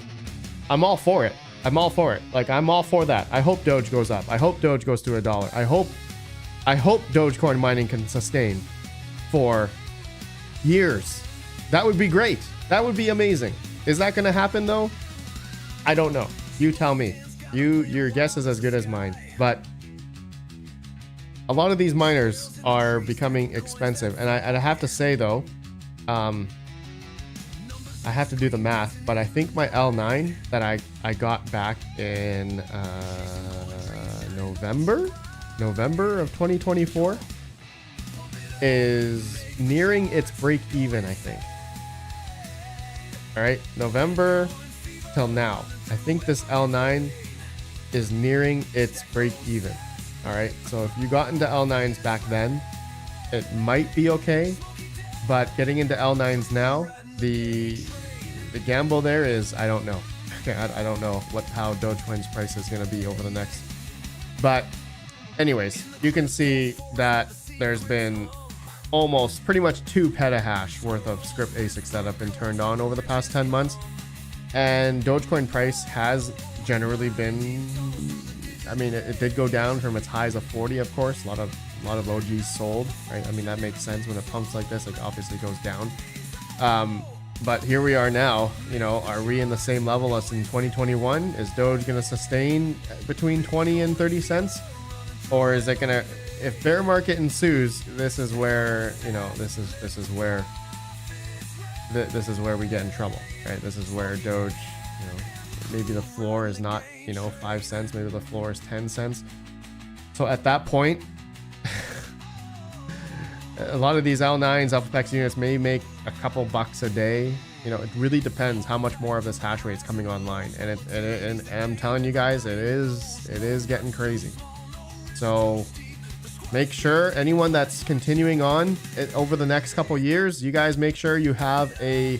I'm all for it. I'm all for it. Like, I'm all for that. I hope Doge goes up. I hope Doge goes to $1. I hope Dogecoin mining can sustain for years. That would be great. That would be amazing. Is that going to happen though? I don't know. You tell me. Your guess is as good as mine. But a lot of these miners are becoming expensive, and I have to say though, I have to do the math, but I think my L9 that I got back in November of 2024 is nearing its break even, I think. All right, November till now, I think this L9 is nearing its break even. All right, so if you got into L9s back then, it might be okay, but getting into L9s now, the gamble there is, I don't know. I don't know how Dogecoin's price is going to be over the next. But anyways, you can see that there's been almost pretty much 2 petahash worth of Scrypt ASICs that have been turned on over the past 10 months. And Dogecoin price has generally been, I mean, it did go down from its highs of 40, of course. A lot of OGs sold, right? I mean, that makes sense when it pumps like this. It obviously goes down. But here we are now. You know, are we in the same level as in 2021? Is Doge going to sustain between 20 and 30 cents? Or is it going to, if bear market ensues, this is where, you know, this is where we get in trouble, right? This is where Doge, you know, maybe the floor is not, you know, 5 cents, maybe the floor is 10 cents. So at that point, a lot of these L9s, AlphaPex units may make a couple bucks a day. You know, it really depends how much more of this hash rate is coming online. And I'm telling you guys, it is getting crazy. So make sure anyone that's continuing on over the next couple years, you guys make sure you have a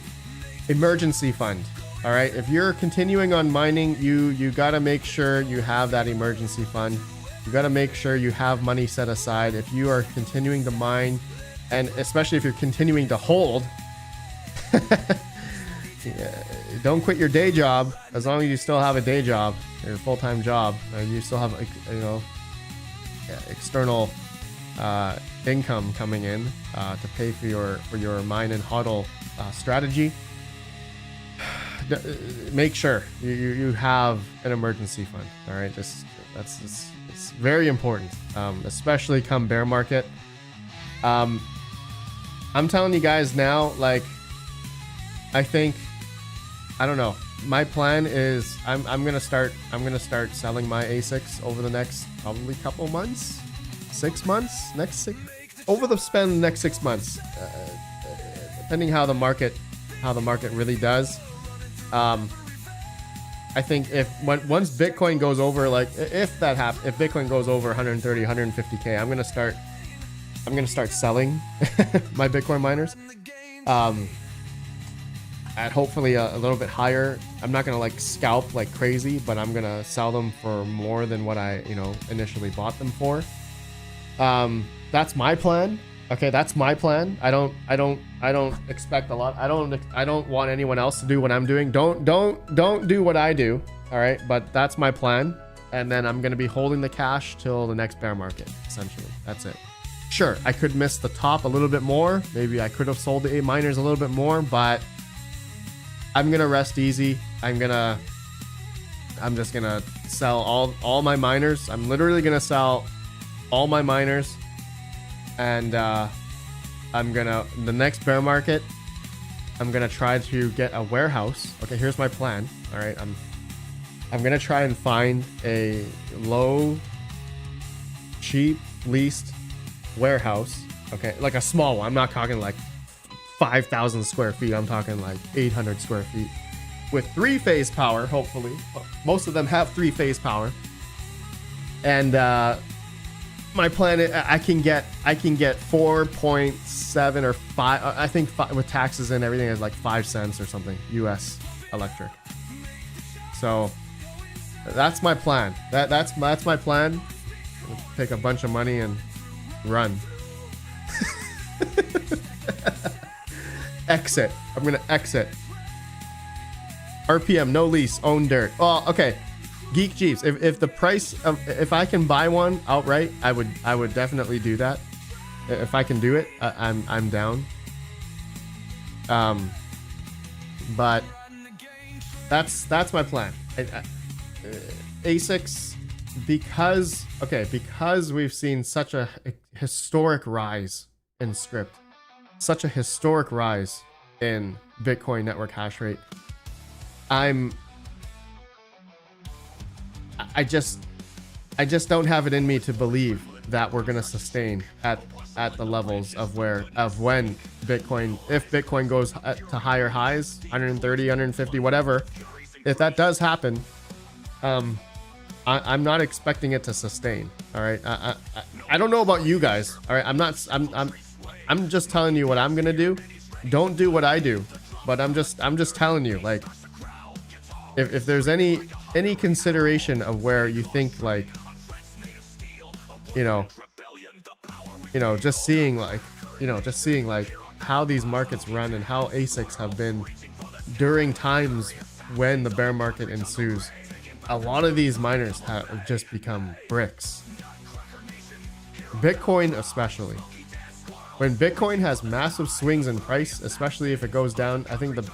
emergency fund. All right, if you're continuing on mining, you got to make sure you have that emergency fund. You got to make sure you have money set aside. If you are continuing to mine, and especially if you're continuing to hold, don't quit your day job. As long as you still have a day job, your full-time job, you still have, you know, external income coming in to pay for your mine and hodl strategy. Make sure you have an emergency fund. All right, it's very important, especially come bear market. I'm telling you guys now, like, I think, I don't know, my plan is I'm gonna start selling my ASICs over the next probably couple months, 6 months, over the next 6 months, depending how the market really does. I think once Bitcoin goes over, like, if Bitcoin goes over 130, 150K, I'm gonna start selling my Bitcoin miners at hopefully a little bit higher. I'm not gonna like scalp like crazy, but I'm gonna sell them for more than what I, you know, initially bought them for. That's my plan. Okay, that's my plan. I don't expect a lot. I don't want anyone else to do what I'm doing. Don't do what I do. All right, but that's my plan. And then I'm gonna be holding the cash till the next bear market. Essentially, that's it. Sure, I could miss the top a little bit more. Maybe I could have sold the miners a little bit more, but I'm gonna rest easy. I'm just gonna sell all my miners. I'm literally gonna sell all my miners, and the next bear market, I'm gonna try to get a warehouse. Okay, here's my plan. All right, I'm gonna try and find a low, cheap, leased warehouse. Okay, like a small one. I'm not talking like 5,000 square feet. I'm talking like 800 square feet with 3-phase power. Hopefully, most of them have 3-phase power. And my plan is I can get 4.7 or 5. I think with taxes and everything is like 5 cents or something US electric. So that's my plan. That's my plan. Take a bunch of money and run. Exit. I'm gonna exit. RPM, no lease, own dirt. Oh, okay. Geek Jeeps. If the price of, if I can buy one outright, I would definitely do that. If I can do it, I'm down. But that's my plan. ASICs, because we've seen such a historic rise in Scrypt, such a historic rise in Bitcoin network hash rate. I just don't have it in me to believe that we're gonna sustain at the levels of when Bitcoin, if Bitcoin goes to higher highs, 130, 150, whatever. If that does happen, I'm not expecting it to sustain. All right, I don't know about you guys. All right, I'm just telling you what I'm gonna do. Don't do what I do, but I'm just telling you, like, if there's any consideration of where you think, like, just seeing like how these markets run and how ASICs have been during times when the bear market ensues. A lot of these miners have just become bricks. Bitcoin especially. When Bitcoin has massive swings in price, especially if it goes down, I think the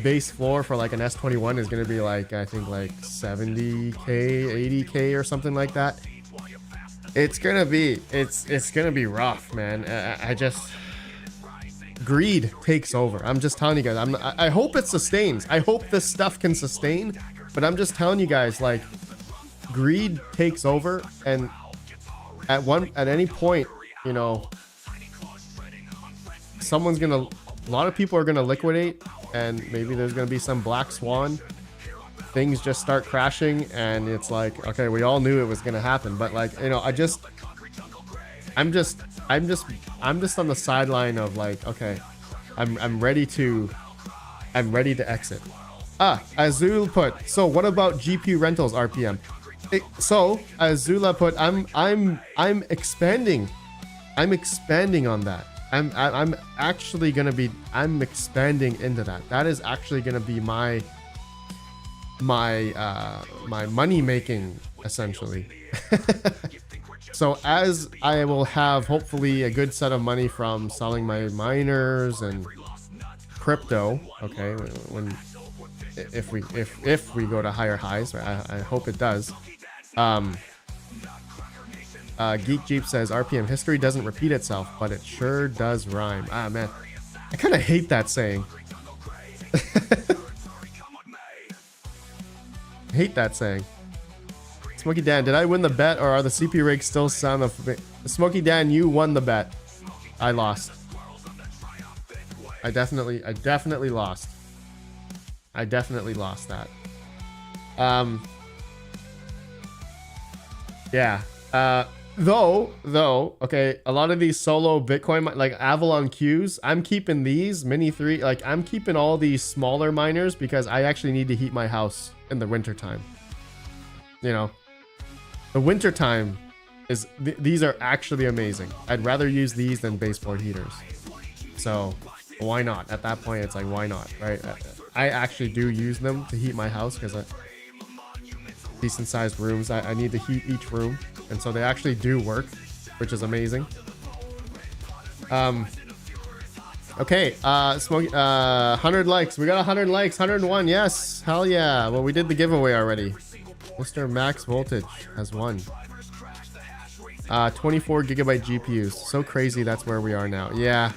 base floor for like an S21 is going to be like, I think like 70k, 80k or something like that. It's gonna be rough, man. I just, greed takes over. I'm just telling you guys. I hope it sustains. I hope this stuff can sustain, but I'm just telling you guys, like, greed takes over, and at any point, a lot of people are gonna liquidate, and maybe there's gonna be some black swan. Things just start crashing, and it's like, okay, we all knew it was gonna happen, but like, I'm just on the sideline of like, okay, I'm ready to exit. Azul put, so what about GPU rentals RPM? So Azula put, I'm expanding on that. I'm actually gonna be, I'm expanding into that. That is actually gonna be my money making, essentially. So as I will have hopefully a good set of money from selling my miners and crypto, okay, if we go to higher highs, I hope it does. Geek Jeep says RPM, history doesn't repeat itself, but it sure does rhyme. Ah, man, I kind of hate that saying. Hate that saying. Smokey Dan, did I win the bet, or are the CP rigs still sound of Smokey Dan? You won the bet. I lost. I definitely lost. I definitely lost that. Yeah. Though, okay, a lot of these solo Bitcoin, like Avalon Qs, I'm keeping these Mini 3, like I'm keeping all these smaller miners because I actually need to heat my house in the winter time. The winter time is, these are actually amazing. I'd rather use these than baseboard heaters. So why not? At that point, it's like, why not, right? I actually do use them to heat my house because decent sized rooms, I need to heat each room, and so they actually do work, which is amazing. Okay, Smokey, 100 likes. We got 100 likes, 101. Yes, hell yeah. Well, we did the giveaway already. Mr. Max Voltage has won. 24 gigabyte GPUs. So crazy. That's where we are now. Yeah.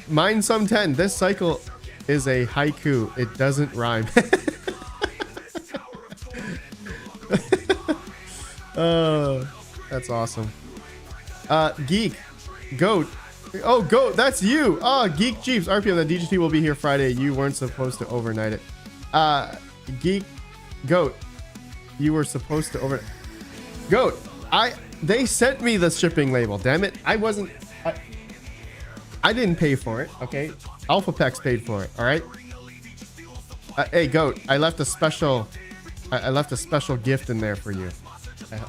Mine some 10. This cycle is a haiku. It doesn't rhyme. Oh, that's awesome. Geek, Goat. Oh, Goat, that's you. Oh, Geek Jeeps. RPM, the DGT will be here Friday. You weren't supposed to overnight it. Geek, Goat, you were supposed to overnight. Goat, they sent me the shipping label. Damn it, I didn't pay for it. Okay, AlphaPex paid for it. All right. Hey, Goat, I left a special gift in there for you.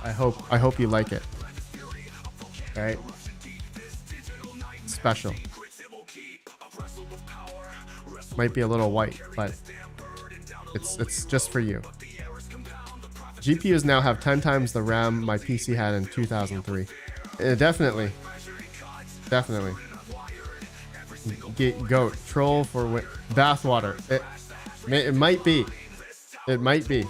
I hope you like it. All right. Special. Might be a little white, but it's just for you. GPUs now have 10 times the RAM my PC had in 2003. Definitely. Goat troll for bathwater. It might be. It might be.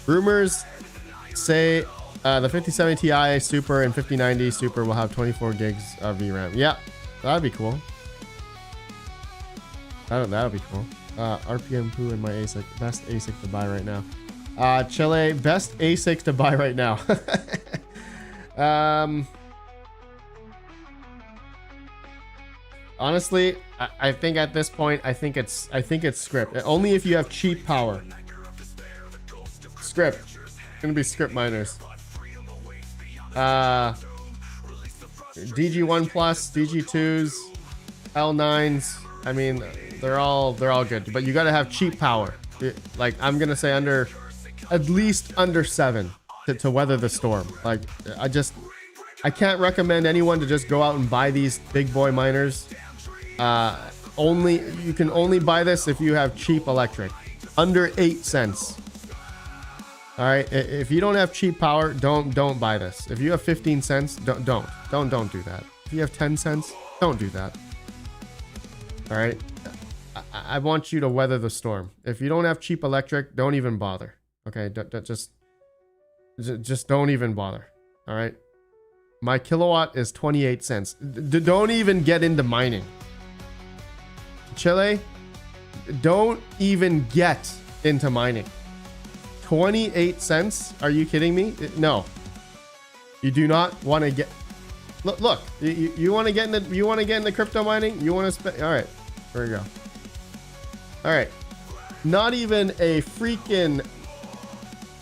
Rumors say the 5070 Ti Super and 5090 Super will have 24 gigs of VRAM. Yeah, that'd be cool. That'd be cool. RPM Poo and my ASIC. Best ASIC to buy right now. Chile, best ASIC to buy right now. Honestly, I think at this point, I think it's Scrypt. Only if you have cheap power. Scrypt. It's gonna be Scrypt miners. DG1 Plus, DG2s, L9s. I mean, they're all good, but you gotta have cheap power. Like, I'm gonna say at least under 7 to weather the storm. Like, I can't recommend anyone to just go out and buy these big boy miners. You can only buy this if you have cheap electric, under 8 cents. All right, if you don't have cheap power, don't buy this. If you have 15 cents, don't do that. If you have 10 cents, don't do that. All right, I want you to weather the storm. If you don't have cheap electric, don't even bother. Okay, just don't even bother. All right, my kilowatt is 28 cents. Don't even get into mining. Chile, don't even get into mining. 28 cents? Are you kidding me? No. You do not want to get. Look. You want to get into. You want to get into crypto mining? You want to spend. All right. There we go. All right. Not even a freaking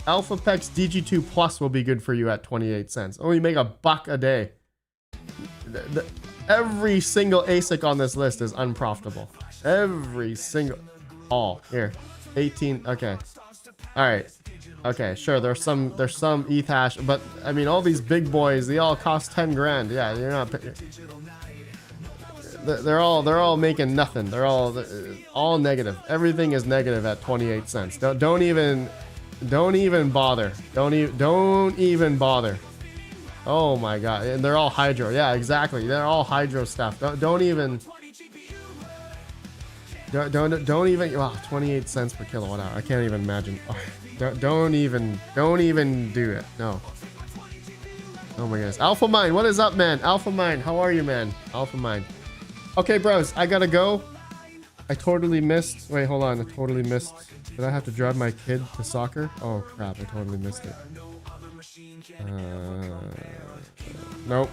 AlphaPex DG2 Plus will be good for you at 28 cents. Only make $1 a day. Every single ASIC on this list is unprofitable. Every single. All here. 18. Okay. All right. Okay, sure. There's some ETH hash, but I mean, all these big boys, they all cost 10 grand. Yeah, you're not. They're all making nothing. They're all negative. Everything is negative at 28 cents. Don't even bother. Don't even bother. Oh my god. And they're all hydro. Yeah, exactly. They're all hydro stuff. Don't even. Wow, 28 cents per kilowatt hour. I can't even imagine. Don't even do it. No. Oh my goodness. Alpha Mine, what is up, man? Alpha Mine, how are you, man? Alpha Mine. Okay, bros, I gotta go. I totally missed. Wait, hold on. I totally missed. Did I have to drive my kid to soccer? Oh crap, I totally missed it. Nope.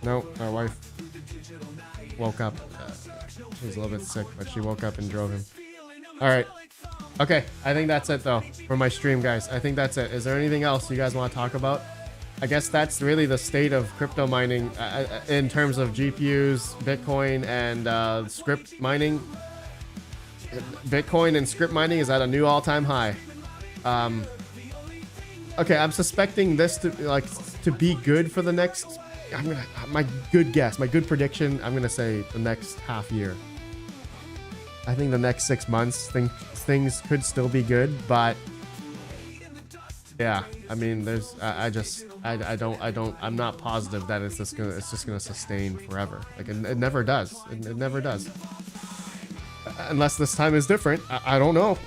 Nope, my wife woke up. She was a little bit sick, but she woke up and drove him. All right. Okay, I think that's it though for my stream, guys. I think that's it. Is there anything else you guys want to talk about? I guess that's really the state of crypto mining in terms of GPUs, Bitcoin, and Scrypt mining. Bitcoin and Scrypt mining is at a new all-time high. Okay, I'm suspecting this to be good for the next. My good guess, my good prediction. I'm gonna say the next half year. I think the next 6 months things could still be good, but yeah, I mean, I'm not positive that it's just gonna sustain forever. Like it never does. It never does. Unless this time is different. I don't know.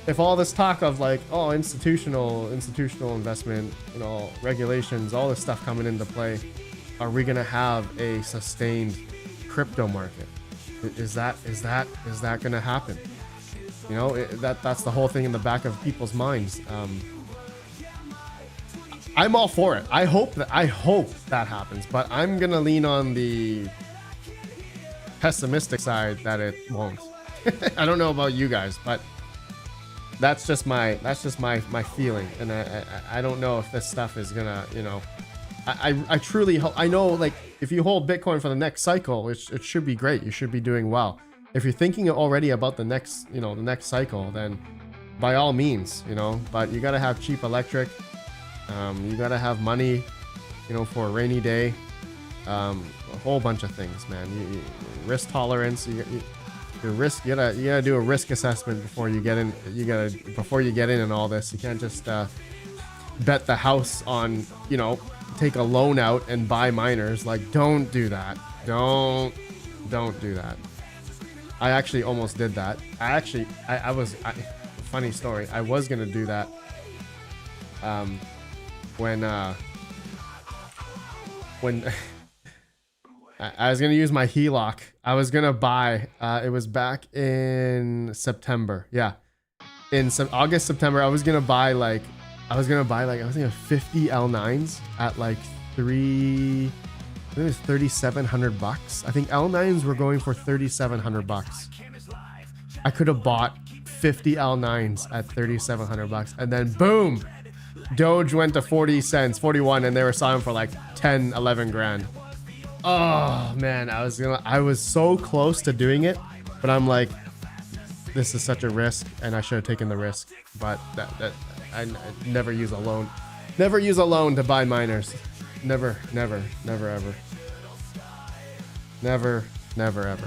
if all this talk of like, oh, institutional investment, you know, regulations, all this stuff coming into play, are we gonna have a sustained crypto market? Is that gonna happen? You know, that's the whole thing in the back of people's minds. I'm all for it. I hope that happens, but I'm gonna lean on the pessimistic side that it won't. I don't know about you guys, but that's just my feeling, and I don't know if this stuff is gonna, you know, I truly hope. I know, like, if you hold Bitcoin for the next cycle, it should be great. You should be doing well. If you're thinking already about the next, you know, the next cycle, then by all means, you know, but you gotta have cheap electric. You gotta have money, you know, for a rainy day. A whole bunch of things, man. You risk tolerance. Your risk. You gotta do a risk assessment before you get in. Before you get in all this. You can't just bet the house on, you know, take a loan out and buy miners. Like, don't do that. Don't do that. I actually almost did that. Funny story. I was gonna do that. When I was gonna use my HELOC, I was gonna buy. It was back in September. Yeah, in some August, September. I was gonna buy like I was thinking 50 L9s at like I think it was $3,700. I think L9s were going for $3,700. I could have bought 50 L9s at $3,700, and then boom, Doge went to 40 cents, 41, and they were selling for like 10, 11 grand. Oh man, I was so close to doing it, but I'm like, this is such a risk, and I should have taken the risk. But I never use a loan. Never use a loan to buy miners. Never ever. Never ever.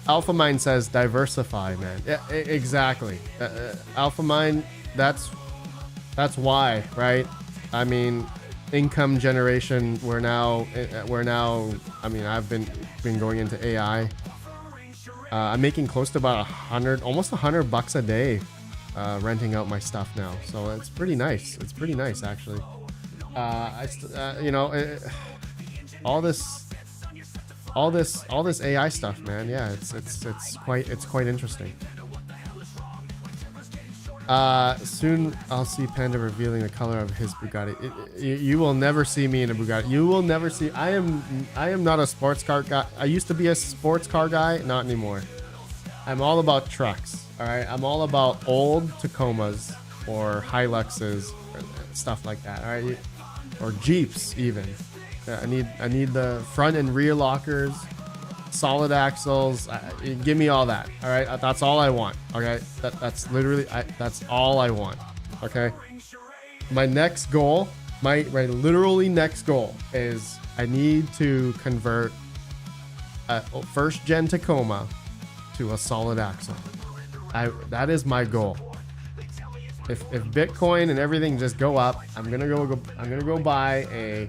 Alpha Mine says diversify, man. Yeah, exactly. Alpha Mine, that's why, right? I mean, income generation. We're now. I mean, I've been going into AI. I'm making close to about almost $100 a day, renting out my stuff now. So it's pretty nice. It's pretty nice, actually. You know, all this AI stuff, man. Yeah, it's quite interesting. Soon I'll see Panda revealing the color of his Bugatti. You will never see me in a Bugatti. You will never see. I am not a sports car guy. I used to be a sports car guy, not anymore. I'm all about trucks. All right, I'm all about old Tacomas or Hiluxes, or stuff like that. All right, or Jeeps even. I need the front and rear lockers, solid axles. Give me all that. All right, that's all I want. Okay, that's literally that's all I want. Okay, my next goal, my literally next goal is I need to convert a first gen Tacoma to a solid axle. That is my goal. If Bitcoin and everything just go up, I'm gonna go buy a.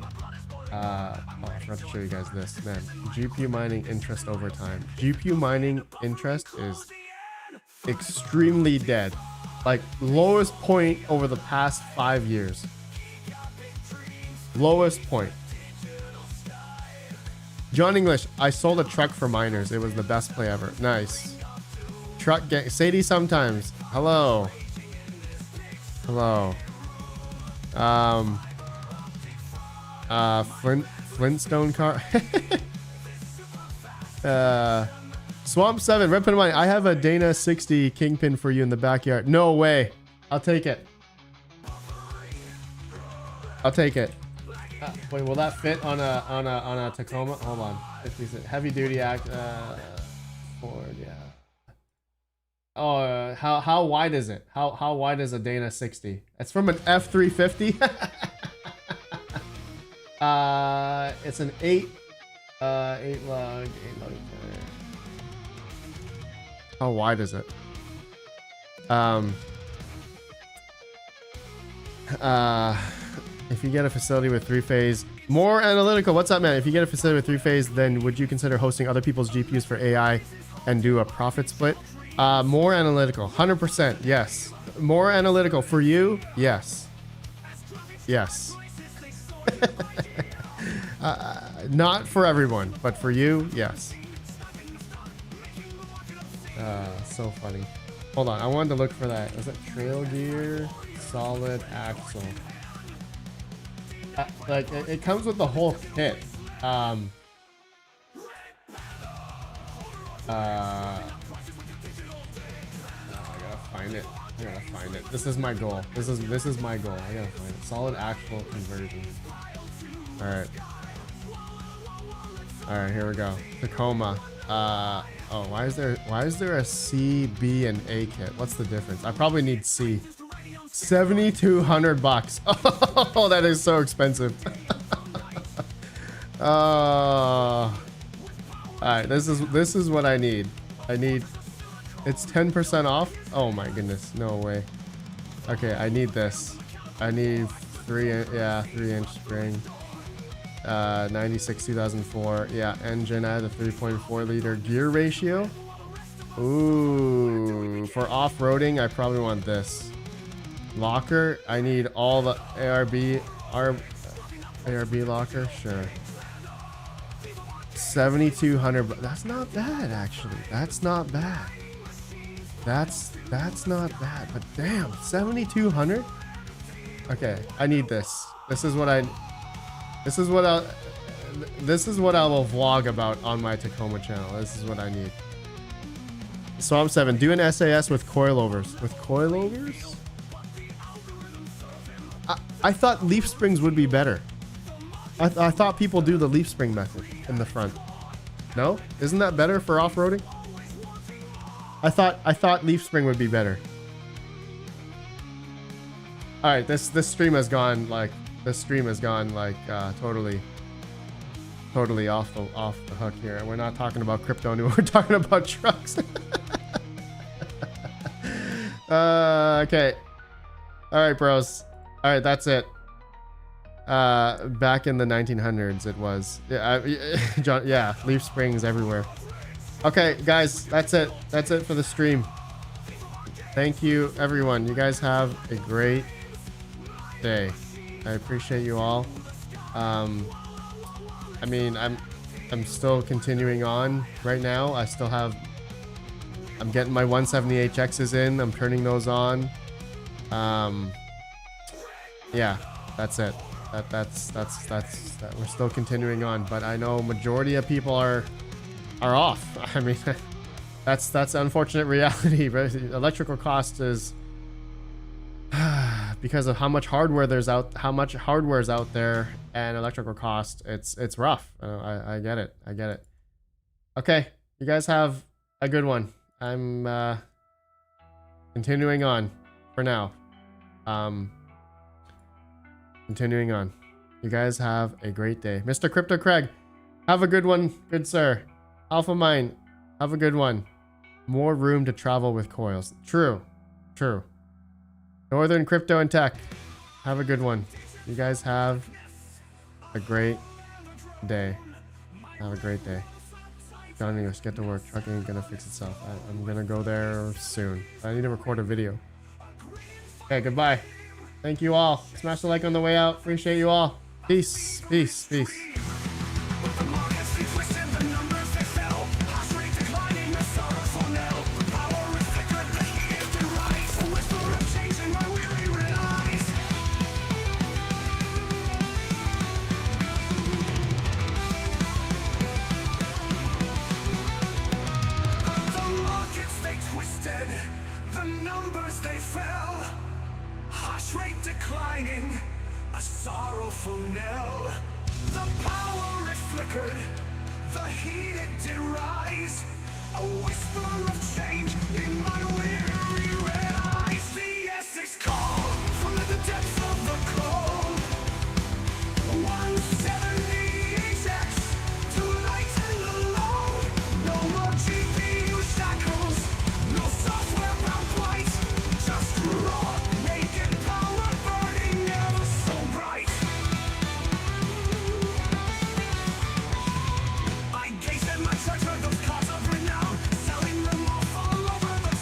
I forgot to show you guys this, man. GPU mining interest over time. GPU mining interest is extremely dead. Like, lowest point over the past 5 years. Lowest point. John English, I sold a truck for miners. It was the best play ever. Nice. Truck gang. Sadie sometimes. Hello. Flintstone car. Swamp 7, RedPandaMining. I have a Dana 60 Kingpin for you in the backyard. No way. I'll take it. Wait, will that fit on a Tacoma? Hold on. Heavy duty act. Ford, yeah. Oh, how wide is it? How wide is a Dana 60? It's from an F350. It's an 8 lug. How wide is it? If you get a facility with 3-phase, more analytical. What's up, man? If you get a facility with 3-phase, then would you consider hosting other people's GPUs for AI and do a profit split? More analytical. 100%. Yes. More analytical for you. Yes. Yes. Not for everyone, but for you, yes. So funny. Hold on, I wanted to look for that. Is it trail gear, solid axle? Like it comes with the whole kit. I gotta find it. I gotta find it. This is my goal. This is my goal. I gotta find it. Solid axle conversion. All right. All right, here we go. Tacoma. Oh, why is there a C, B, and A kit? What's the difference? I probably need C. $7,200. Oh, that is so expensive. Oh. All right, this is what I need. It's 10% off. Oh my goodness, no way. Okay, I need this. I need 3-inch spring. 96 2004. Yeah, engine. I had a 3.4 liter gear ratio. Ooh, for off-roading, I probably want this. Locker. I need all the ARB locker. Sure. 7,200. That's not bad, actually. That's not bad. That's not bad. But damn, 7,200. Okay, I need this. This is what I will vlog about on my Tacoma channel. This is what I need. Swamp 7, do an SAS with coilovers. With coilovers? I thought leaf springs would be better. I thought people do the leaf spring method in the front. No? Isn't that better for off-roading? I thought leaf spring would be better. All right, this stream has gone like totally off the hook here. We're not talking about crypto anymore. We're talking about trucks. Okay. All right, bros. All right, that's it. Back in the 1900s, it was. Yeah, leaf springs everywhere. Okay, guys, that's it. That's it for the stream. Thank you, everyone. You guys have a great day. I appreciate you all. I mean, I'm still continuing on right now. I'm getting my 170HXs in. I'm turning those on. Yeah, that's it. That's we're still continuing on, but I know majority of people are off. I mean, that's unfortunate reality. But electrical cost is because of how much hardware is out there, and electrical cost, it's rough. I get it. Okay, you guys have a good one. I'm continuing on for now. Continuing on. You guys have a great day. Mr. Crypto Craig, have a good one, good sir. Alpha Mine, have a good one. More room to travel with coils. True. Northern Crypto and Tech, have a good one. You guys have a great day. Have a great day. John English, get to work. Trucking ain't gonna fix itself. I'm gonna go there soon. I need to record a video. Okay, goodbye. Thank you all. Smash the like on the way out. Appreciate you all. Peace.
The numbers they fell, hash rate declining, a sorrowful knell. The power it flickered, the heat it did rise, a whisper of change in my weary red eyes. The ASIC call from the depths of the cold. 170HX, too light and low. No more GPU shackles, no software bound flight, just raw naked power burning ever so bright. I gazed at my church, heard those cars of renown, selling them off all over the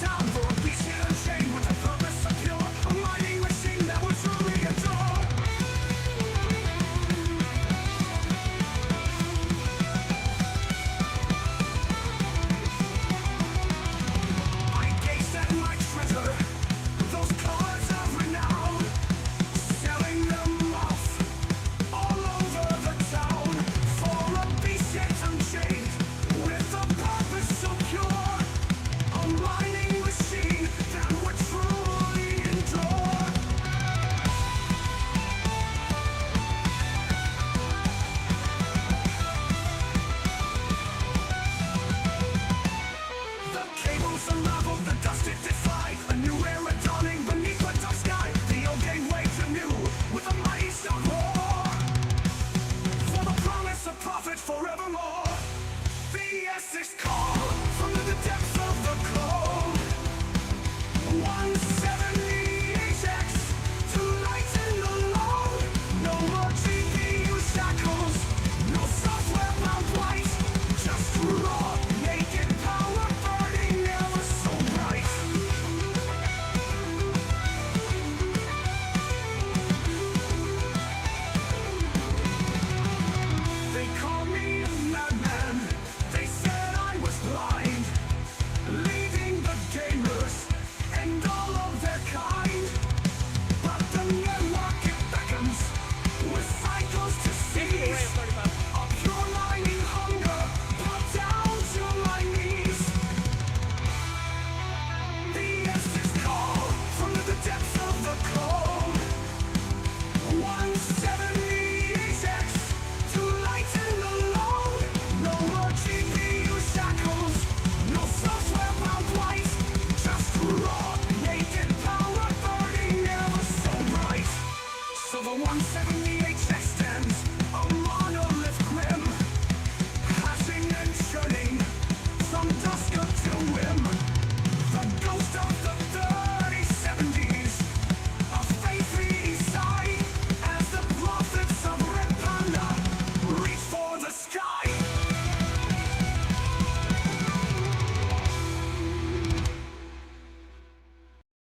this call from the depths